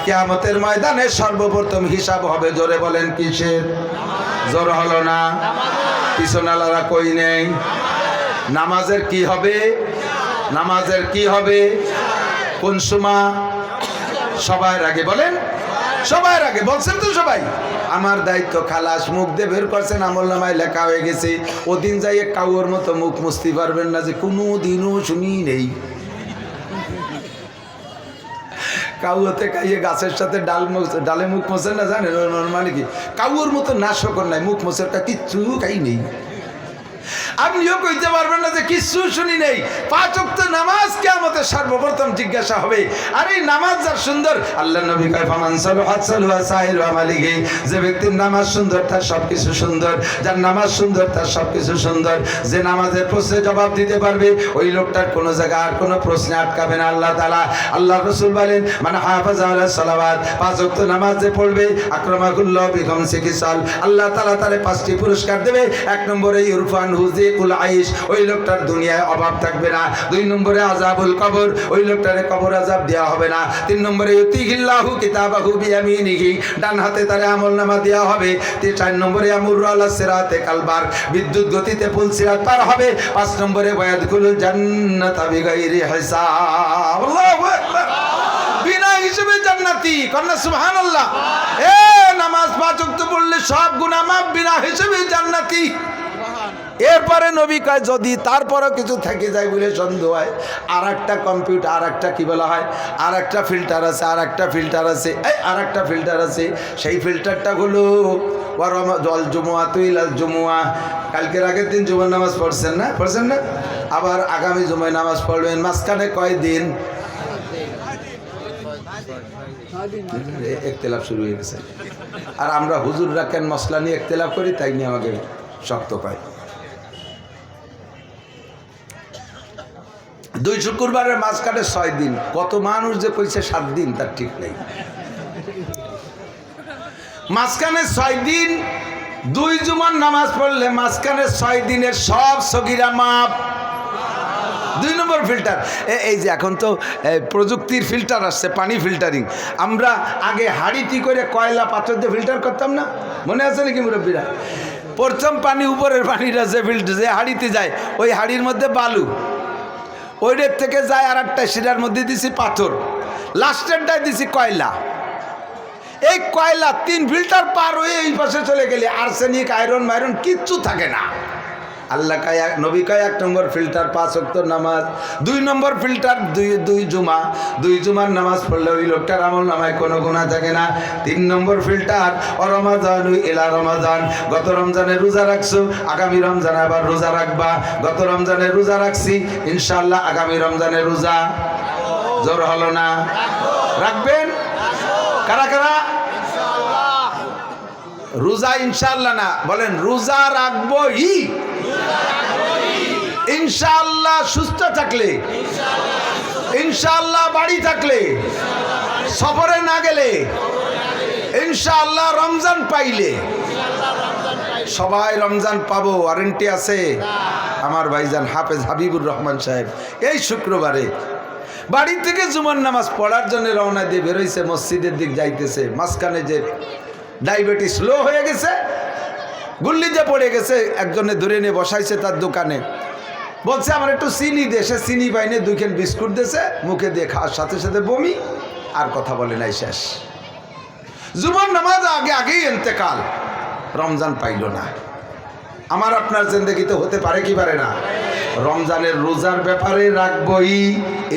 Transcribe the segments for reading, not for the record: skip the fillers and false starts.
কিয়ামতের ময়দানে সর্বপ্রথম হিসাব হবে, জোরে বলেন কিসের? জোর হলো না? পিছনালারা কই নেই? নামাজের কি হবে? নামাজের কি হবে? কোন সময়? সবার আগে বলেন, সবার আগে বলছেন তো সবাই। আমার দায়িত্ব খালাস, মুখ দিয়ে বের করছেন, আমল নামায় লেখা হয়ে গেছে। ওদিন যাই কাউর মতো মুখ মুছতে পারবেন না যে কোনো দিনও শুনি নেই। কাউতে খাইয়ে গাছের সাথে ডালে মুখ মোছে না, জানেন মানে কি? কাউর মতো নাশকর নাই, মুখ মোছের কিচ্ছু খাই নেই। আপনিও কইতে পারবেন না যে কিচ্ছু শুনি নেই। 5 ওয়াক্ত নামাজ কিয়ামতের সর্বপ্রথম জিজ্ঞাসা হবে। আর এই নামাজ যার সুন্দর, আল্লাহ নবী কয় ফামান সালাহাত সালাহা সাইরু আমালিহি, যে ব্যক্তির নামাজ সুন্দর তার সবকিছু সুন্দর, যার নামাজ সুন্দর তার সবকিছু সুন্দর। যে নামাজের প্রশ্নে জবাব দিতে পারবে ওই লোকটার কোনো জায়গা আর কোনো প্রশ্নে আটকাবে না আল্লাহ তাআলা। আল্লাহ রাসূল বলেন মান হাফাযা আলা সালাওয়াত, 5 ওয়াক্ত নামাজ যে পড়বে আকরামাহুল্লাহু বিখামসি খিসাল, আল্লাহ তাআলা তারে 5টি পুরস্কার দেবে। 1 নম্বরে ইরফান হুজিকুল আইশ, ওই লোকটার দুনিয়ায় অভাব থাকবে না। 2 নম্বরে আযাবুল কবর, ওই লোকটারে কবর আযাব দেওয়া হবে না। 3 নম্বরে ইউতিহিল্লাহু কিতাবাহু বিয়ামিনিহি, ডান হাতে তারে আমলনামা দেওয়া হবে। 4 নম্বরে আমুরু আলা সিরাতে কালবার, বিদ্যুৎ গতিতে পুল সিরাত পার হবে। 5 নম্বরে ওয়ায়াদখুলুল জান্নাতা বিগাইরি হিসাব, আল্লাহু আকবার, বিনা হিসাবে জান্নাতি। কন্না সুবহানাল্লাহ। এ নামাজ 5 ওয়াক্ত পড়লে সব গুনাহ মাফ, বিনা হিসাবে জান্নাতি। এরপরে নবী কয় যদি তারপরও কিছু থেকে যায় বলে সন্দেহ হয়, আর একটা কম্পিউটার, আর একটা কি বলা হয়, আর একটা ফিল্টার আছে, আর একটা ফিল্টার আছে, এই আর একটা ফিল্টার আছে। সেই ফিল্টারটা হলো জল জুমুয়া তুইলাল জুমুয়া, কালকের আগের দিন জুমার নামাজ পড়ছেন না? পড়ছেন না? আবার আগামী জুমায় নামাজ পড়বেন। মাঝখানে কয় দিন? একতেলাফ শুরু হয়ে গেছে। আর আমরা হুজুররা কেন মশলা নিয়ে একতেলাফ করি, তাই নিয়ে আমাকে শক্ত পায়। 2 শুক্রবারের মাঝখানে 6 দিন, কত মানুষ যে কইছে 7 দিন তার ঠিক নেই। মাঝখানে 6 দিন 2 জুমার নামাজ পড়লে মাঝখানে 6 দিনের সব সগীরা মাপ। 2 নম্বর ফিল্টার, এই যে এখন তো প্রযুক্তির ফিল্টার আসছে, পানি ফিল্টারিং। আমরা আগে হাঁড়িটি করে কয়লা পাত্র দিয়ে ফিল্টার করতাম না, মনে আছে নাকি মুরব্বীরা? প্রথম পানি, উপরের পানিটা যে ফিল্টার, যে হাঁড়িতে যায়, ওই হাঁড়ির মধ্যে বালু, ওইটার থেকে যায় আর একটা, সেটার মধ্যে দিছি পাথর, লাস্টেরটায় দিছি কয়লা। এই কয়লা 3 ফিল্টার পার হয়ে এই পাশে চলে গেলে আর্সেনিক, আয়রন মাইরন কিচ্ছু থাকে না। আল্লাহ কয়, নবী কয় 1 নম্বর ফিল্টার 5 ওয়াক্ত নামাজ, 2 নম্বর ফিল্টার 2 জুমা, 2 জুমার নামাজ পড়লে ওই লোকটার আমল নামায় কোনো গুনাহ থাকে না। 3 নম্বর ফিল্টার রমাজান ইলা রমাজান, গত রমজানে রোজা রাখছো, আগামী রমজানে আবার রোজা রাখবা। গত রমজানে রোজা রাখছি, ইনশাআল্লাহ আগামী রমজানে রোজা, জোর হলো না? রাখবেন কারা কারা? রোজা ইনশাআল্লাহ না, বলেন রোজা রাখবোই ইনশাআল্লাহ। সুস্থ থাকলে ইনশাআল্লাহ, বাড়ি থাকলে, সফরে না গেলে ইনশাআল্লাহ, রমজান পাইলে, সবাই রমজান পাবো ওয়ারেন্টি আছে। আমার ভাইজান হাফেজ হাবিবুর রহমান সাহেব এই শুক্রবারে বাড়ি থেকে জুমার নামাজ পড়ার জন্য রওনা দিয়ে বেরোইছে, মসজিদের দিক যাইতেছে। মাঝখানে যে ডায়াবেটিস লো হয়ে গেছে, গুল্লিতে পড়ে গেছে, একজনে ধরে নিয়ে বসাইছে তার দোকানে, বলছে আমার একটু চিনি দে। সে চিনি পাইনে 2 খান বিস্কুট দিয়েছে, মুখে দিয়ে খাওয়ার সাথে সাথে বমি, আর কথা বলে নাই, শেষ। জুমার নামাজ আগেই ইন্তেকাল, রমজান পাইল না। আমার আপনার জিন্দেগিতে হতে পারে কি পারে না? রমজানের রোজার ব্যাপারে রাখবই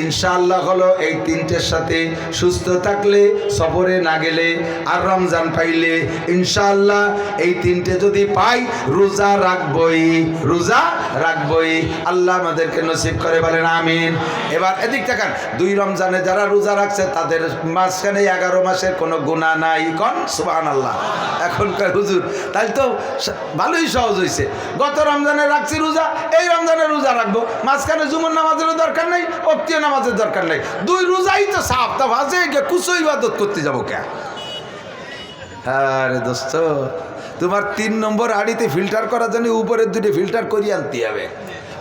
ইনশাআল্লাহ হলো এই 3টের সাথে, সুস্থ থাকলে, সফরে না গেলে, আর রমজান পাইলে ইনশাআল্লাহ এই 3টে যদি পাই, রোজা রাখবই, রোজা রাখবই। আল্লাহ আমাদেরকে নসিব করে, বলেন আমিন। এবার এদিক তাকান, 2 রমজানে যারা রোজা রাখছে তাদের মাঝখানে 11 মাসের কোনো গুনাহ নাই। কোন সুবহানাল্লাহ। এখনকার হুজুর তাই তো ভালোই সহজ হয়েছে, গত রমজানে রাখছি রোজা, এই রমজানে রোজা রাখবো, মাঝখানে জুমার নামাজেরও দরকার নেই, ওক্তীয় নামাজের দরকার নেই, 2 রোজাই তো সাফ, তা ভাজে কুসো ইবাদত করতে যাবো কে? আরে দোস্ত, তোমার 3 নম্বর হাঁড়িতে ফিল্টার করার জন্য উপরের 2টে ফিল্টার করিয়ে আনতে হবে।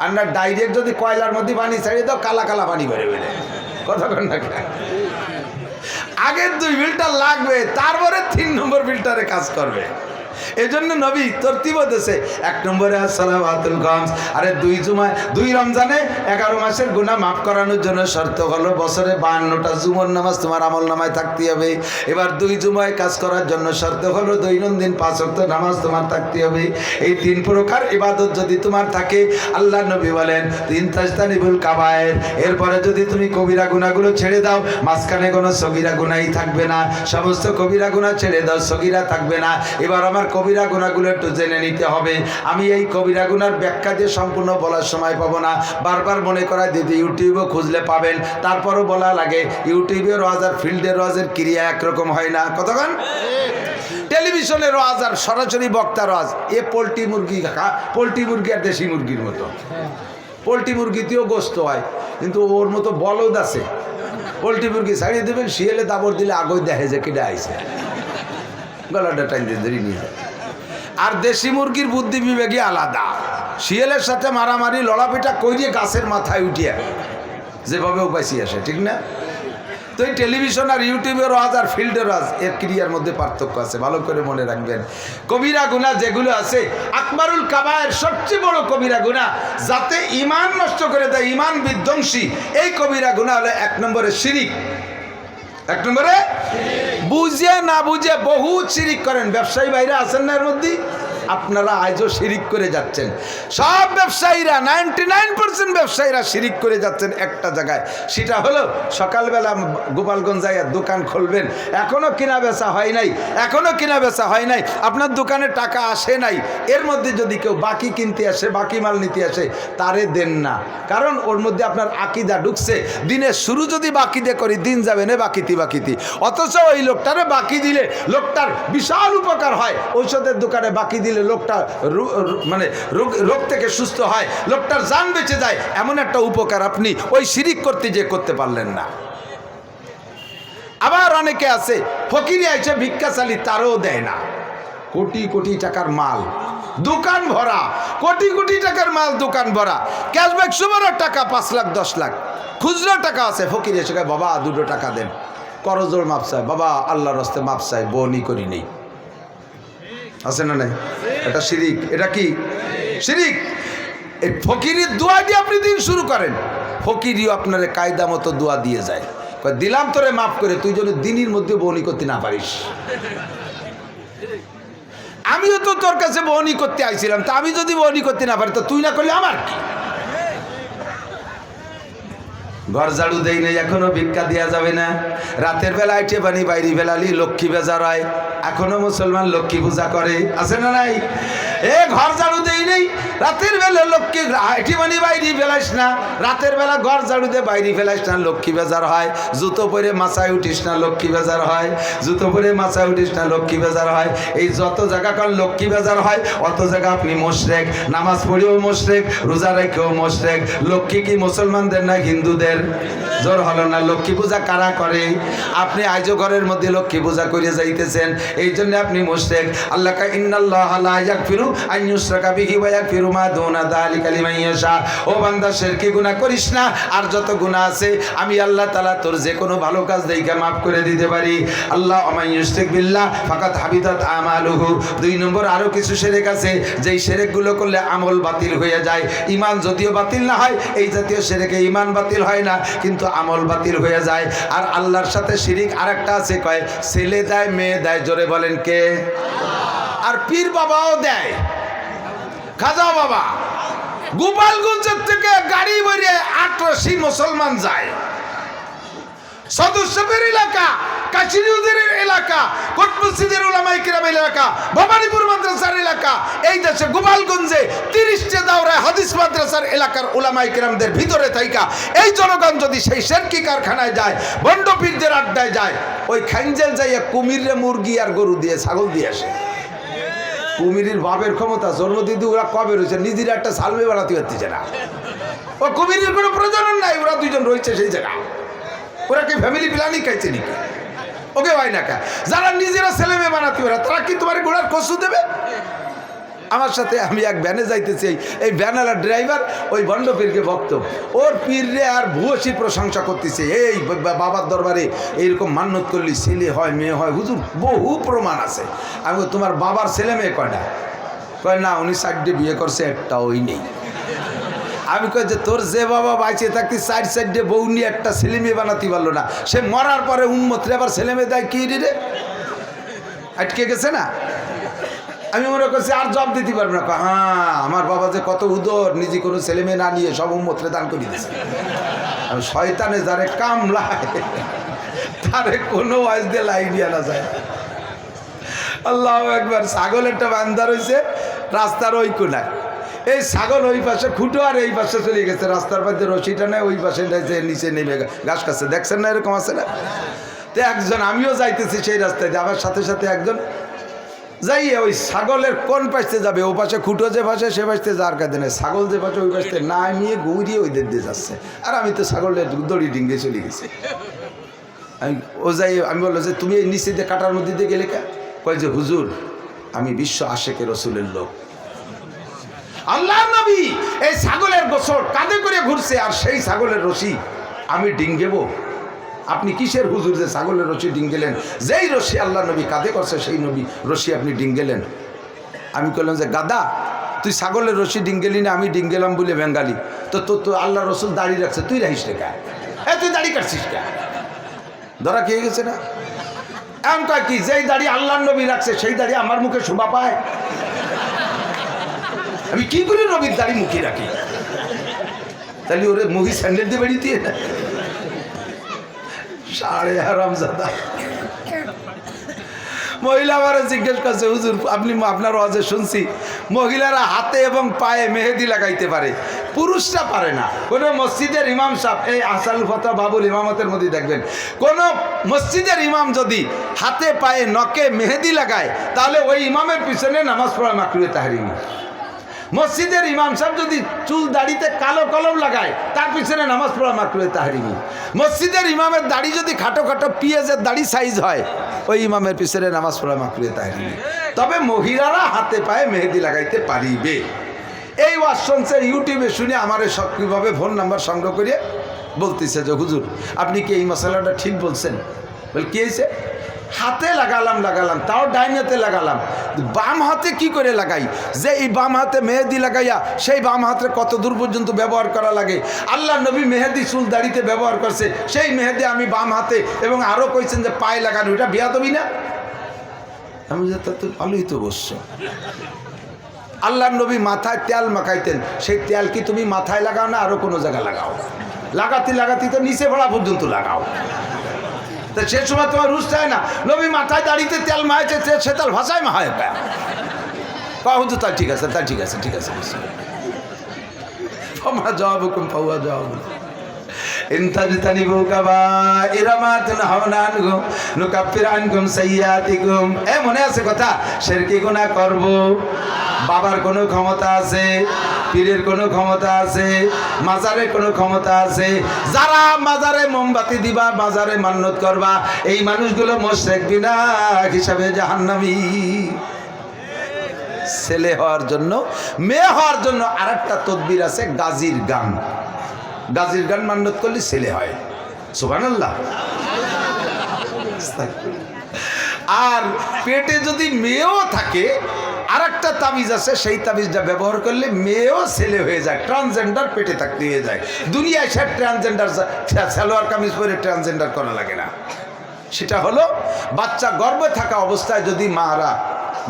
আর না ডাইরেক্ট যদি কয়লার মধ্যে পানি ছাড়িয়ে দাও, কালা কালা পানি বেড়ে বেড়ে, কথা কন না। আগের 2 ফিল্টার লাগবে, তারপরে 3 নম্বর ফিল্টারে কাজ করবে। এই জন্য নবী তরতিব দিয়েছে। 1 নম্বরে আসসালামাতুল খামস। আরে 2 রমজানে 11 মাসের গুনাহ মাফ করানোর জন্য শর্ত হলো বছরে 52টা জুমার নামাজ তোমার আমল নামায় থাকতে হবে। এবার 2 জুমায় কাজ করার জন্য শর্ত হলো দৈনন্দিন 5 ওয়াক্ত নামাজ তোমার থাকতে হবে। এই 3 প্রকার ইবাদত যদি তোমার থাকে, আল্লাহ নবী বলেন 3 তাজতানিবুল কাবায়ের। এরপরে যদি তুমি কবিরা গুনাহগুলো ছেড়ে দাও, মাঝখানে কোনো সগীরা গুনাহই থাকবে না। সমস্ত কবিরা গুনাহ ছেড়ে দাও, সগীরা থাকবে না। এবার আমার কবিরা গুনাহগুলো একটু জেনে নিতে হবে। আমি এই কবিরা গুনার ব্যাখ্যা দিয়ে সম্পূর্ণ বলার সময় পাবো না, বারবার মনে করাই দিতে ইউটিউবে খুঁজলে পাবেন। তারপরও বলা লাগে, ইউটিউবের ওয়াজ আর ফিল্ডের ওয়াজের ক্রিয়া একরকম হয় না। কতক্ষণ টেলিভিশনের ওয়াজ আর সরাসরি বক্তার ওয়াজ, এ পোলট্রি মুরগি আর দেশি মুরগির মতো। পোলট্রি মুরগিতেও গোস্ত হয়, কিন্তু ওর মতো বলদ আছে। পোলট্রি মুরগি ছাড়িয়ে দেবেন, শিয়ালে দাবর দিলে আগই দেখে যে কেটে আইছে, গলাটা টাইম দিয়ে ধরে নিয়ে যায়। আর দেশি মুরগির বুদ্ধি বিবেকই আলাদা। শিয়ালের সাথে মারামারি লড়াপিটা করিয়ে গাছের মাথায় উঠিয়ে যেভাবে উপাইছি আসে, ঠিক না? তো এই টেলিভিশন আর ইউটিউবের ওয়াজ আর ফিল্ডের ওয়াজ এর ক্রিয়ার মধ্যে পার্থক্য আছে, ভালো করে মনে রাখবেন। কবিরা গুনাহ যেগুলো আছে, আকবারুল কাবায়ের সবচেয়ে বড় কবিরা গুনাহ, যাতে ঈমান নষ্ট করে দেয়, ঈমান বিধ্বংসী, এই কবিরা গুনাহ হলো 1 নম্বরে শিরিক। 1 নম্বরে বুঝে না বুঝে বহুত শিরিক করেন। ব্যবসায়ী ভাইরা আছেন না এর মধ্যে? আপনারা আজও শিরিক করে যাচ্ছেন। সব ব্যবসায়ীরা 99% ব্যবসায়ীরা শিরিক করে যাচ্ছেন একটা জায়গায়, সেটা হলো সকালবেলা গোপালগঞ্জ যায় দোকান খুলবেন, এখনো কিনা বেচা হয় নাই, আপনার দোকানে টাকা আসে নাই। এর মধ্যে যদি কেউ বাকি কিনতে আসে, বাকি মাল নিতে আসে, তারে দেন না, কারণ ওর মধ্যে আপনার আকীদা ঢুকছে। দিনের শুরু যদি বাকি দিয়ে করি, দিন যাবে না বাকিতি। অথচ ওই লোকটারে বাকি দিলে লোকটার বিশাল উপকার হয়। ঔষধের দোকানে বাকি দিলে লোকটা মানে রোগ থেকে সুস্থ হয়, লোকটার জান বেঁচে যায়। এমন একটা উপকার আপনি ওই শিরিক করতে যে করতে পারলেন না। আবার অনেকে আছে ফকিরি আইছে ভিক্ষা চালি, তারও দেয় না। কোটি কোটি টাকার মাল দোকান ভরা, কোটি টাকার মাল দোকান ভরা, ক্যাশব্যাক সুমার টাকা 5 লাখ 10 লাখ, খুচরো টাকা আছে। ফকির এসে বাবা 2 টাকা দেন, করজোর মাপ চাই, বাবা আল্লাহর রাস্তায় মাপ চাই, বনি করি নেই, আছে না নাই? এটা শিরিক। এটা কি শিরিক? এই ফকিরের দোয়া দিয়ে আপনি দিন শুরু করেন, ফকিরিও আপনার কায়দা মতো দোয়া দিয়ে যায়, দিলাম তোরে মাফ করে, তুই যদি দিনের মধ্যে বনি করতে না পারিস। আমিও তো তোর কাছে বনি করতে আইছিলাম, তা আমি যদি বনি করতে না পারি, তো তুই না করলে আমার কি? ঘর ঝাড়ু দেই নাই, এখনো ভিক্ষা দেওয়া যাবে না। রাতের বেলা আইটে বানি বাইরে বেলালি লক্ষ্মী বেজার হয়, এখনো মুসলমান লক্ষ্মী পূজা করে, আছে না নাই? ঘর ঝাড়ু দেই নেই, রাতের বেলা লক্ষ্মী আইটে বানি বাইরে ফেলাইস না, রাতের বেলা ঘর ঝাড়ু দিয়ে বাইরে ফেলাইস না, লক্ষ্মী বেজার হয়। জুতো পরে মাথায় উঠিস না, লক্ষ্মী বেজার হয়। জুতো পরে মাথায় উঠিস না, লক্ষ্মী বেজার হয়। এই যত জায়গা কাল লক্ষ্মী বেজার হয়, অত জায়গা আপনি মুশরিক। নামাজ পড়েও মুশরিক, রোজা রেখেও মুশরিক। লক্ষ্মী কি মুসলমানদের না হিন্দুদের? জোর হলো না। লক্ষ্মী পূজা কারা করে? আপনি আজও ঘরের মধ্যে লক্ষ্মী পূজা করে যাইতেছেন, এই জন্য আপনি মুশরিক। আল্লাহ কা ইন্নাল্লাহা লা ইয়াগফিরু আন ইউশরাকা বিহি ওয়া ইয়াগফিরু মা দুনা যালিকা লিমান ইয়াশা। ও বান্দা, শিরকি গুনাহ করিস না, আর যত গুনাহ আছে আমি আল্লাহ তাআলা তোর যে কোনো ভালো কাজ দেইখা maaf করে দিতে পারি। আল্লাহ ওমান ইউশরিক বিল্লাহ ফাকাদ হাবিতাত আমালুহু। 2 নম্বর আরো কিছু শিরক আছে, যেই শিরকগুলো করলে আমল বাতিল হয়ে যায়। ঈমান যদিও বাতিল না হয়, এই জাতীয় শিরকে ঈমান বাতিল হয় না, কিন্তু আমল বাতিল হয়ে যায়। আর আল্লাহর সাথে শিরিক আরেকটা আছে, কয় ছেলে দেয় মেয়ে দেয়, জোরে বলেন কে? আর পীর বাবাও দেয়, খাজা বাবা। গোপালগঞ্জের থেকে গাড়ি ভরে ৮৮ মুসলমান যায়, সদস্যদের এলাকা, কাচিরিউদের এলাকা, কোট মসজিদের উলামায়ে কিরামের এলাকা, ভবানীপুর মাদ্রাসার এলাকা, এই দেশে গোপালগঞ্জে 30টা দাওরায় হাদিস মাদ্রাসার এলাকার উলামায়ে কিরামদের ভিতরে থাইকা এই জনগণ যদি সেই শিরকি কারখানায় যায়, বন্ড পীরদের আড্ডায় যায়, ওই খাইঞ্জেল যাইয়া কুমিরে মুরগি আর গরু দিয়ে ছাগল দিয়ে আসে। কুমিরের বাপের ক্ষমতা জন্ম দিদি ওরা কবে রয়েছে, নিজের একটা সালমে বানাতে পারতেছে না। ও কুমিরের কোনো প্রজনন নাই, ওরা 2জন রয়েছে সেই জায়গা। ওরা কি ফ্যামিলি প্ল্যানিং খাইছে নাকি? ওকে ভাই না কা, যারা নিজেরা ছেলে মেয়ে বানাতে পারে, তারা কি তোমার গোড়ার কসু দেবে? আমার সাথে আমি এক ভ্যানে যাইতেছি, এই ভ্যানালার ড্রাইভার ওই ভণ্ড পীরকে ভক্ত, ওর পীররে আর ভূয়সীর প্রশংসা করতেছে, এই বাবার দরবারে এইরকম মান্যত করলি ছেলে হয় মেয়ে হয়, হুজুর বহু প্রমাণ আছে। আমি তোমার বাবার ছেলে মেয়ে কয়টা? কয় না উনি 4টে বিয়ে করছে, একটা ওই নেই। আমি কই যে তোর যে বাবা বাইচে থাকতে 4 বউ নিয়ে একটা ছেলে মেয়ে বানাতে পারলো না, সে মরার পরে উন্মত্রে আবার ছেলে মেয়ে দেয় কি রে? আটকে গেছে না? আমি মনে করছি আর জব দিতে পারবো না। হ্যাঁ, আমার বাবা যে কত উদর, নিজে কোনো ছেলে মেয়ে না নিয়ে সব উম্মতরে দান করে দিয়েছে। আমি শয়তানে যারে কামলায় তারে কোনো ওয়াজ দিয়ে লাইন দিয়ে না যায়। আল্লাহু আকবার। ছাগল একটা বান্ধা রয়েছে রাস্তার ওই কোনায়, এই ছাগল ওই পাশে খুঁটো আর এই পাশে চলে গেছে, রাস্তার পাশে রশিটা নেয়, ওই পাশে নিচে নেমে ঘাস খাচ্ছে, দেখছেন না? এরকম আছে না? তো একজন, আমিও যাইতেছি সেই রাস্তায়, আমার সাথে সাথে একজন যাইয়ে ওই ছাগলের কোন পাশে যাবে, ও পাশে খুঁটো যে পাশে সে পাশে যাওয়ার কাজে নেই, ছাগল যে পাশে ওই পাশে না নিয়ে গৌরিয়ে ওই দিয়ে যাচ্ছে, আর আমি তো ছাগলের দড়ি ডিঙ্গে চলে গেছি। ও যাই, আমি বললো যে তুমি এই নিচে দিয়ে কাটার মধ্যে দিয়ে গেলে কে? কয় যে হুজুর আমি বিশ্ব আশেকে রসুলের লোক, আল্লাহর নবী এই ছাগলের গোসল কাঁধে করে ঘুরছে, আর সেই ছাগলের রশি আমি ডিঙ্গেবো। আপনি কিসের হুজুর যে ছাগলের রশি ডিঙ্গেলেন? যেই রশি আল্লাহ নবী কাঁধে করছে সেই নবী রশি আপনি ডিঙ্গেলেন। আমি বললাম যে গাদা, তুই ছাগলের রশি ডিঙ্গেলি না, আমি ডিঙ্গেলাম বলে বেঙ্গালি, তো তো আল্লাহ রসুল দাড়ি রাখছে, তুই রাখিস রেখা, তুই দাড়ি কাটছিস কে? ধরা খেয়ে গেছে না? এমন কয় কি, যেই দাড়ি আল্লাহ নবী রাখছে সেই দাড়ি আমার মুখে শোভা পায়? আমি কি করে নবীর দাড়ি মুখে রাখি? তাহলে ওরে মুখি স্যান্ডেল দিয়ে বেরিয়ে দিয়ে সাড়ে হারামজাদা। মহিলা আমার জিজ্ঞেস করছে, হুজুর আপনি আপনার ওয়াজে শুনছি মহিলারা হাতে এবং পায়ে মেহেদি লাগাইতে পারে, পুরুষরা পারে না। কোন মসজিদের ইমাম সাহেব, এই আসাল ফতোয়া বাবুল ইমামতের মধ্যে দেখবেন, কোন মসজিদের ইমাম যদি হাতে পায়ে নখে মেহেদি লাগায় তাহলে ওই ইমামের পিছনে নামাজ পড়া মাকরুহে তাহরিম। মসজিদের ইমাম সাহেব যদি চুল দাড়িতে কালো কলম লাগায় তার পিছনে নামাজ পড়া মাকরুহে তাহরিম। মসজিদের ইমামের দাড়ি যদি খাটো খাটো পিঁয়াজের দাড়ি সাইজ হয় ওই ইমামের পিছনে নামাজ পড়া মাকরুহে তাহরিম। তবে মহিলারা হাতে পায়ে মেহেদি লাগাইতে পারিবে। এই ওয়াজ শুনছে ইউটিউবে, শুনে আমার সক্রিয়ভাবে ফোন নাম্বার সংগ্রহ করে বলতেছে যে হুজুর আপনি কি এই মশলাটা ঠিক বলছেন? বল কি হয়েছে? হাতে লাগালাম তাও ডাইন হাতে লাগালাম, বাম হাতে কি করে লাগাই? যে এই বাম হাতে মেহেদি লাগাইয়া সেই বাম হাতে কত দূর পর্যন্ত ব্যবহার করা লাগে? আল্লাহ নবী মেহেদি চুল দাড়িতে ব্যবহার করছে, সেই মেহেদি আমি বাম হাতে, এবং আরও কইছেন যে পায়ে লাগানো, এটা বিয়াদবি না? আমি যে তা তো ভালোই তো বসছ। আল্লাহ নবী মাথায় তেল মাখাইতেন, সেই তেল কি তুমি মাথায় লাগাও না আরো কোনো জায়গায় লাগাও? লাগাতে তো নিচে ভরা পর্যন্ত লাগাও। তা সে সময় তোমার রুশ চায় না, নবী মাথায় দাড়িতে তেল মাহাইছে, সে তেল ভাষায় মাহায় হুজু, তা ঠিক আছে, ঠিক আছে। তোমরা জবাব হুকুম পাওয়া জবাব মনে আছে কথা? শিরকি গুনাহ করব, বাবার কোনো ক্ষমতা আছে, পীরের কোনো ক্ষমতা আছে, মাজারের কোনো ক্ষমতা আছে? যারা মাজারে মোমবাতি দিবা, মাজারে মান্নত করবা, এই মানুষগুলো মুশরিক বিনাক হিসাবে জাহান্নামী। ছেলে হওয়ার জন্য, মেয়ে হওয়ার জন্য আরেকটা তদবির আছে, গাজীর গান। গাজীর গান মান্নত করলে ছেলে হয়। সুবহানাল্লাহ। আর পেটে যদি মেয়েও থাকে আরেকটা তাবিজ আছে, সেই তাবিজটা ব্যবহার করলে মেয়েও ছেলে হয়ে যায়, ট্রান্সজেন্ডার পেটে থাকতে হয়ে যায়। দুনিয়ায় সে ট্রান্সজেন্ডার সালোয়ার কামিজ পরে ট্রান্সজেন্ডার করা লাগে না। সেটা হলো বাচ্চা গর্ভে থাকা অবস্থায় যদি মারা,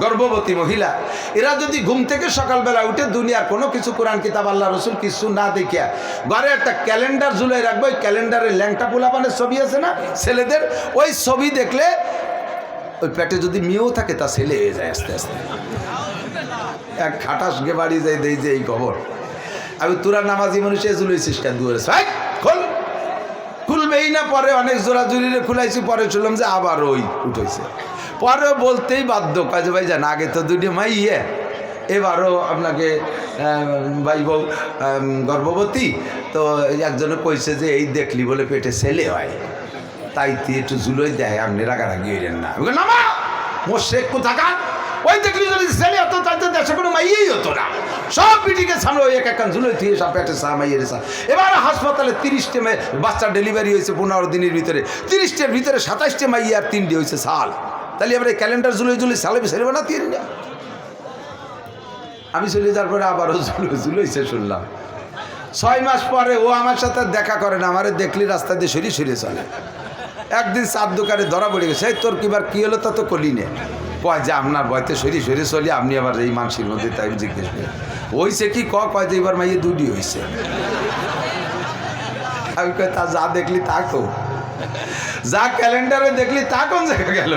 গর্ভবতী মহিলা, এরা যদি ঘুম থেকে সকালবেলা উঠে দুনিয়ার কোনো কিছু, কোরআন কিতাব আল্লাহ রসুল কিছু না দেখিয়া ঘরে একটা ক্যালেন্ডার ঝুলাই রাখবে, ওই ক্যালেন্ডারে ল্যাংটা পোলাপানের ছবি আছে না ছেলেদের, ওই ছবি দেখলে ওই পেটে যদি মেয়েও থাকে তা ছেলে হয়ে যায় আস্তে আস্তে। এক খাটাস গে বাড়ি যাই দেই যে এই খবর, আমি তোরা নামাজি মানুষে ঝুলাইছিস কেন দুয়ারে? খোল, খুলবেই না। পরে অনেক জোরাজুরিরে খুলাইছি, পরে শুনলাম যে আবার ওই উঠেছে। পরে বলতেই বাধ্য, কাজে ভাই জান আগে তো দুটি মাই এবারও আপনাকে ভাই বউ গর্ভবতী, তো একজনে কইছে যে এই দেখলি বলে পেটে ছেলে হয়, তাই একটু জুলোই দেয়, আপনি রাগারাগি হইলেন না। নামা মুশরিক কোথাকার, ওই দেখলি যদি ছেলে হতো তাদের দেশে কোনো মাইয়েই হতো না, সব পিটিকে সামনে ওই এক একখান ঝুলে থুয়ে সব পেটে মাইয়ের সা। এবার হাসপাতালে 30টে বাচ্চার ডেলিভারি হয়েছে 15 দিনের ভিতরে, 30টের ভিতরে 27টে মাইয়ে আর 3টে হয়েছে সাল। তাহলে এবার এই ক্যালেন্ডার ঝুলে সালে ছেলে বানাতে না। আমি চলে যাওয়ার পরে আবারও ঝুলেছে শুনলাম। 6 মাস পরে ও আমার সাথে দেখা করে না, আমারে দেখলি রাস্তা দিয়ে সরিয়ে চলে। একদিন চার দোকানে ধরা পড়ে গেছে, তোর কিবার কি হলো তা তো কলি নে, কয় যে আপনার বয়তে সরিয়ে চলি, আপনি আবার এই মানুষের মধ্যে তাই জিজ্ঞেস করি হয়েছে কি, কয় যে এবার মাইয়ে 2টি হয়েছে। আমি কয় তা যা দেখলি তা কো, যা ক্যালেন্ডারে দেখলি তা কোন জায়গা গেল?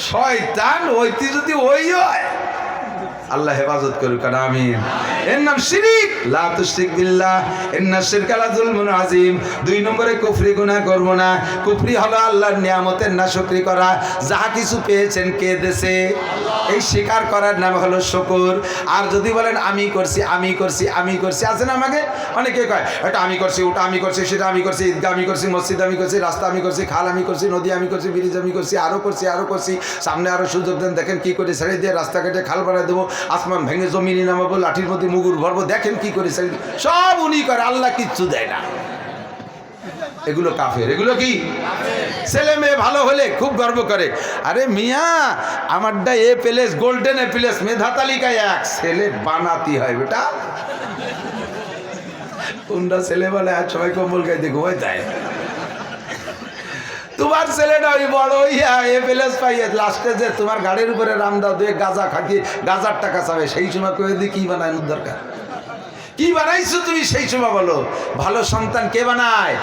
শয়তান ওইটি যদি ওই হয়, আল্লাহ হেফাজত করুক, আমিন। এর নাম শিরিক, লা তুশরিক বিল্লাহ ইন্না শিরকা লাযুলমুন আযীম। 2 নম্বরে কুফরি গুনাহ করব না। কুফরি হলো আল্লাহর নিয়ামতের নাশকরি করা। যাহা কিছু পেয়েছেন কে দেছে, এই স্বীকার করার নাম হলো শুকর। আর যদি বলেন আমি করছি, আছে না আমাকে অনেকে কয় এটা আমি করছি, ওটা আমি করছি, সেটা আমি করছি, ঈদগাহ আমি করছি, মসজিদ আমি করছি, রাস্তা আমি করছি, খাল আমি করছি, নদী আমি করছি, ব্রিজ আমি করছি, আরও করছি, সামনে আরও সুযোগ দেন, দেখেন কি করে ছেড়ে দিয়ে রাস্তা কেটে খাল বানায় দেবো, আসমান ভেঙে জমিনে নামাবো, লাঠির মধ্যে মুগুর ভরবো, দেখেন কি করে ছেড়ে দিয়ে, সব উনি করে, আল্লাহ কিচ্ছু দেয় না। এগুলো কাফের, এগুলো কি ছেলে মেয়ে ভালো হলে খুব গর্ব করে, আরে মিয়া আমারটা A+ গোল্ডেন A+, মেধা তালিকায় 1, ছেলে বানাতি হয় বেটা। তোমরা ছেলে বলে আর সবাই কম্বল গাইতে ঘুমাই যায়, তোমার ছেলেটা ওই বড় হইয়া A+ পাইয়া লাস্টে যে তোমার গাড়ির উপরে রামদা দিয়ে গাঁজা খাটিয়ে গাঁজার টাকা চাবে, সেই সময় কয়ে দিয়ে কি বানানোর দরকার, কি বানাইছো তুমি সেই সময় বলো। ভালো সন্তান কে বানায়?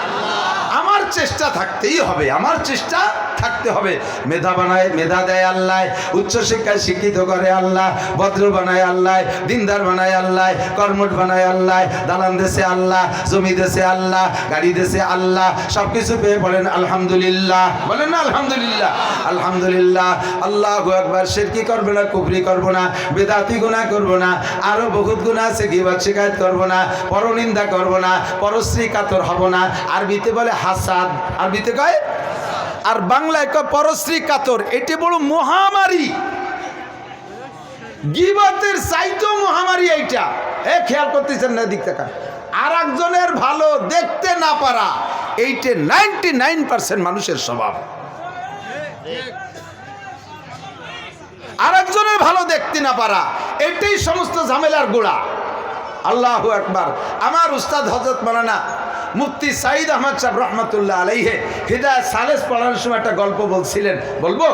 আমার চেষ্টা থাকতেই হবে, আমার চেষ্টা থাকতে হবে। মেধা বানায়, মেধা দেয় আল্লাহ, উচ্চশিক্ষায় শিক্ষিত করে আল্লাহ, ভদ্র বানায় আল্লাহ, দিনদার বানায় আল্লাহ, কর্মঠ বানায় আল্লাহ, দালান দেশে আল্লাহ, জমি দেশে আল্লাহ, গাড়ি দেশে আল্লাহ, সব কিছু পেয়ে বলেন আলহামদুলিল্লাহ, বলেন না আলহামদুলিল্লাহ, আলহামদুলিল্লাহ। আল্লাহু আকবার। শিরকি করবে না, কুফরি করবো না, বেদাতি গুনাহ করবো না, আরো বহুত গুনাহ আছে, গীবত শিকায়ত করবো না, পরনিন্দা করবো না, পরশ্রী কাতর হব না। আরবিতে বলে হাসাদ, আরবিতে কয়, আর বাংলায় কয় পরশ্রী কাতর। এটি বড় মহামারী, গীবতের চাইতো মহামারী এইটা। খেয়াল করতেছেন না দিক থেকে, আর একজনের ভালো দেখতে না পারা, এইটা 99% মানুষের স্বভাব। আর একজনের ভালো দেখতে না পারা, এটাই সমস্ত ঝামেলার গোড়া। আল্লাহু আকবার। আমার উস্তাদ হযরত মাওলানা মুফতি সাঈদ আহমদ সাহেব রহমতুল্লাহ আলাইহি হিদায়াত সালেস পড়ানোর সময় একটা গল্প বলছিলেন, বলবো?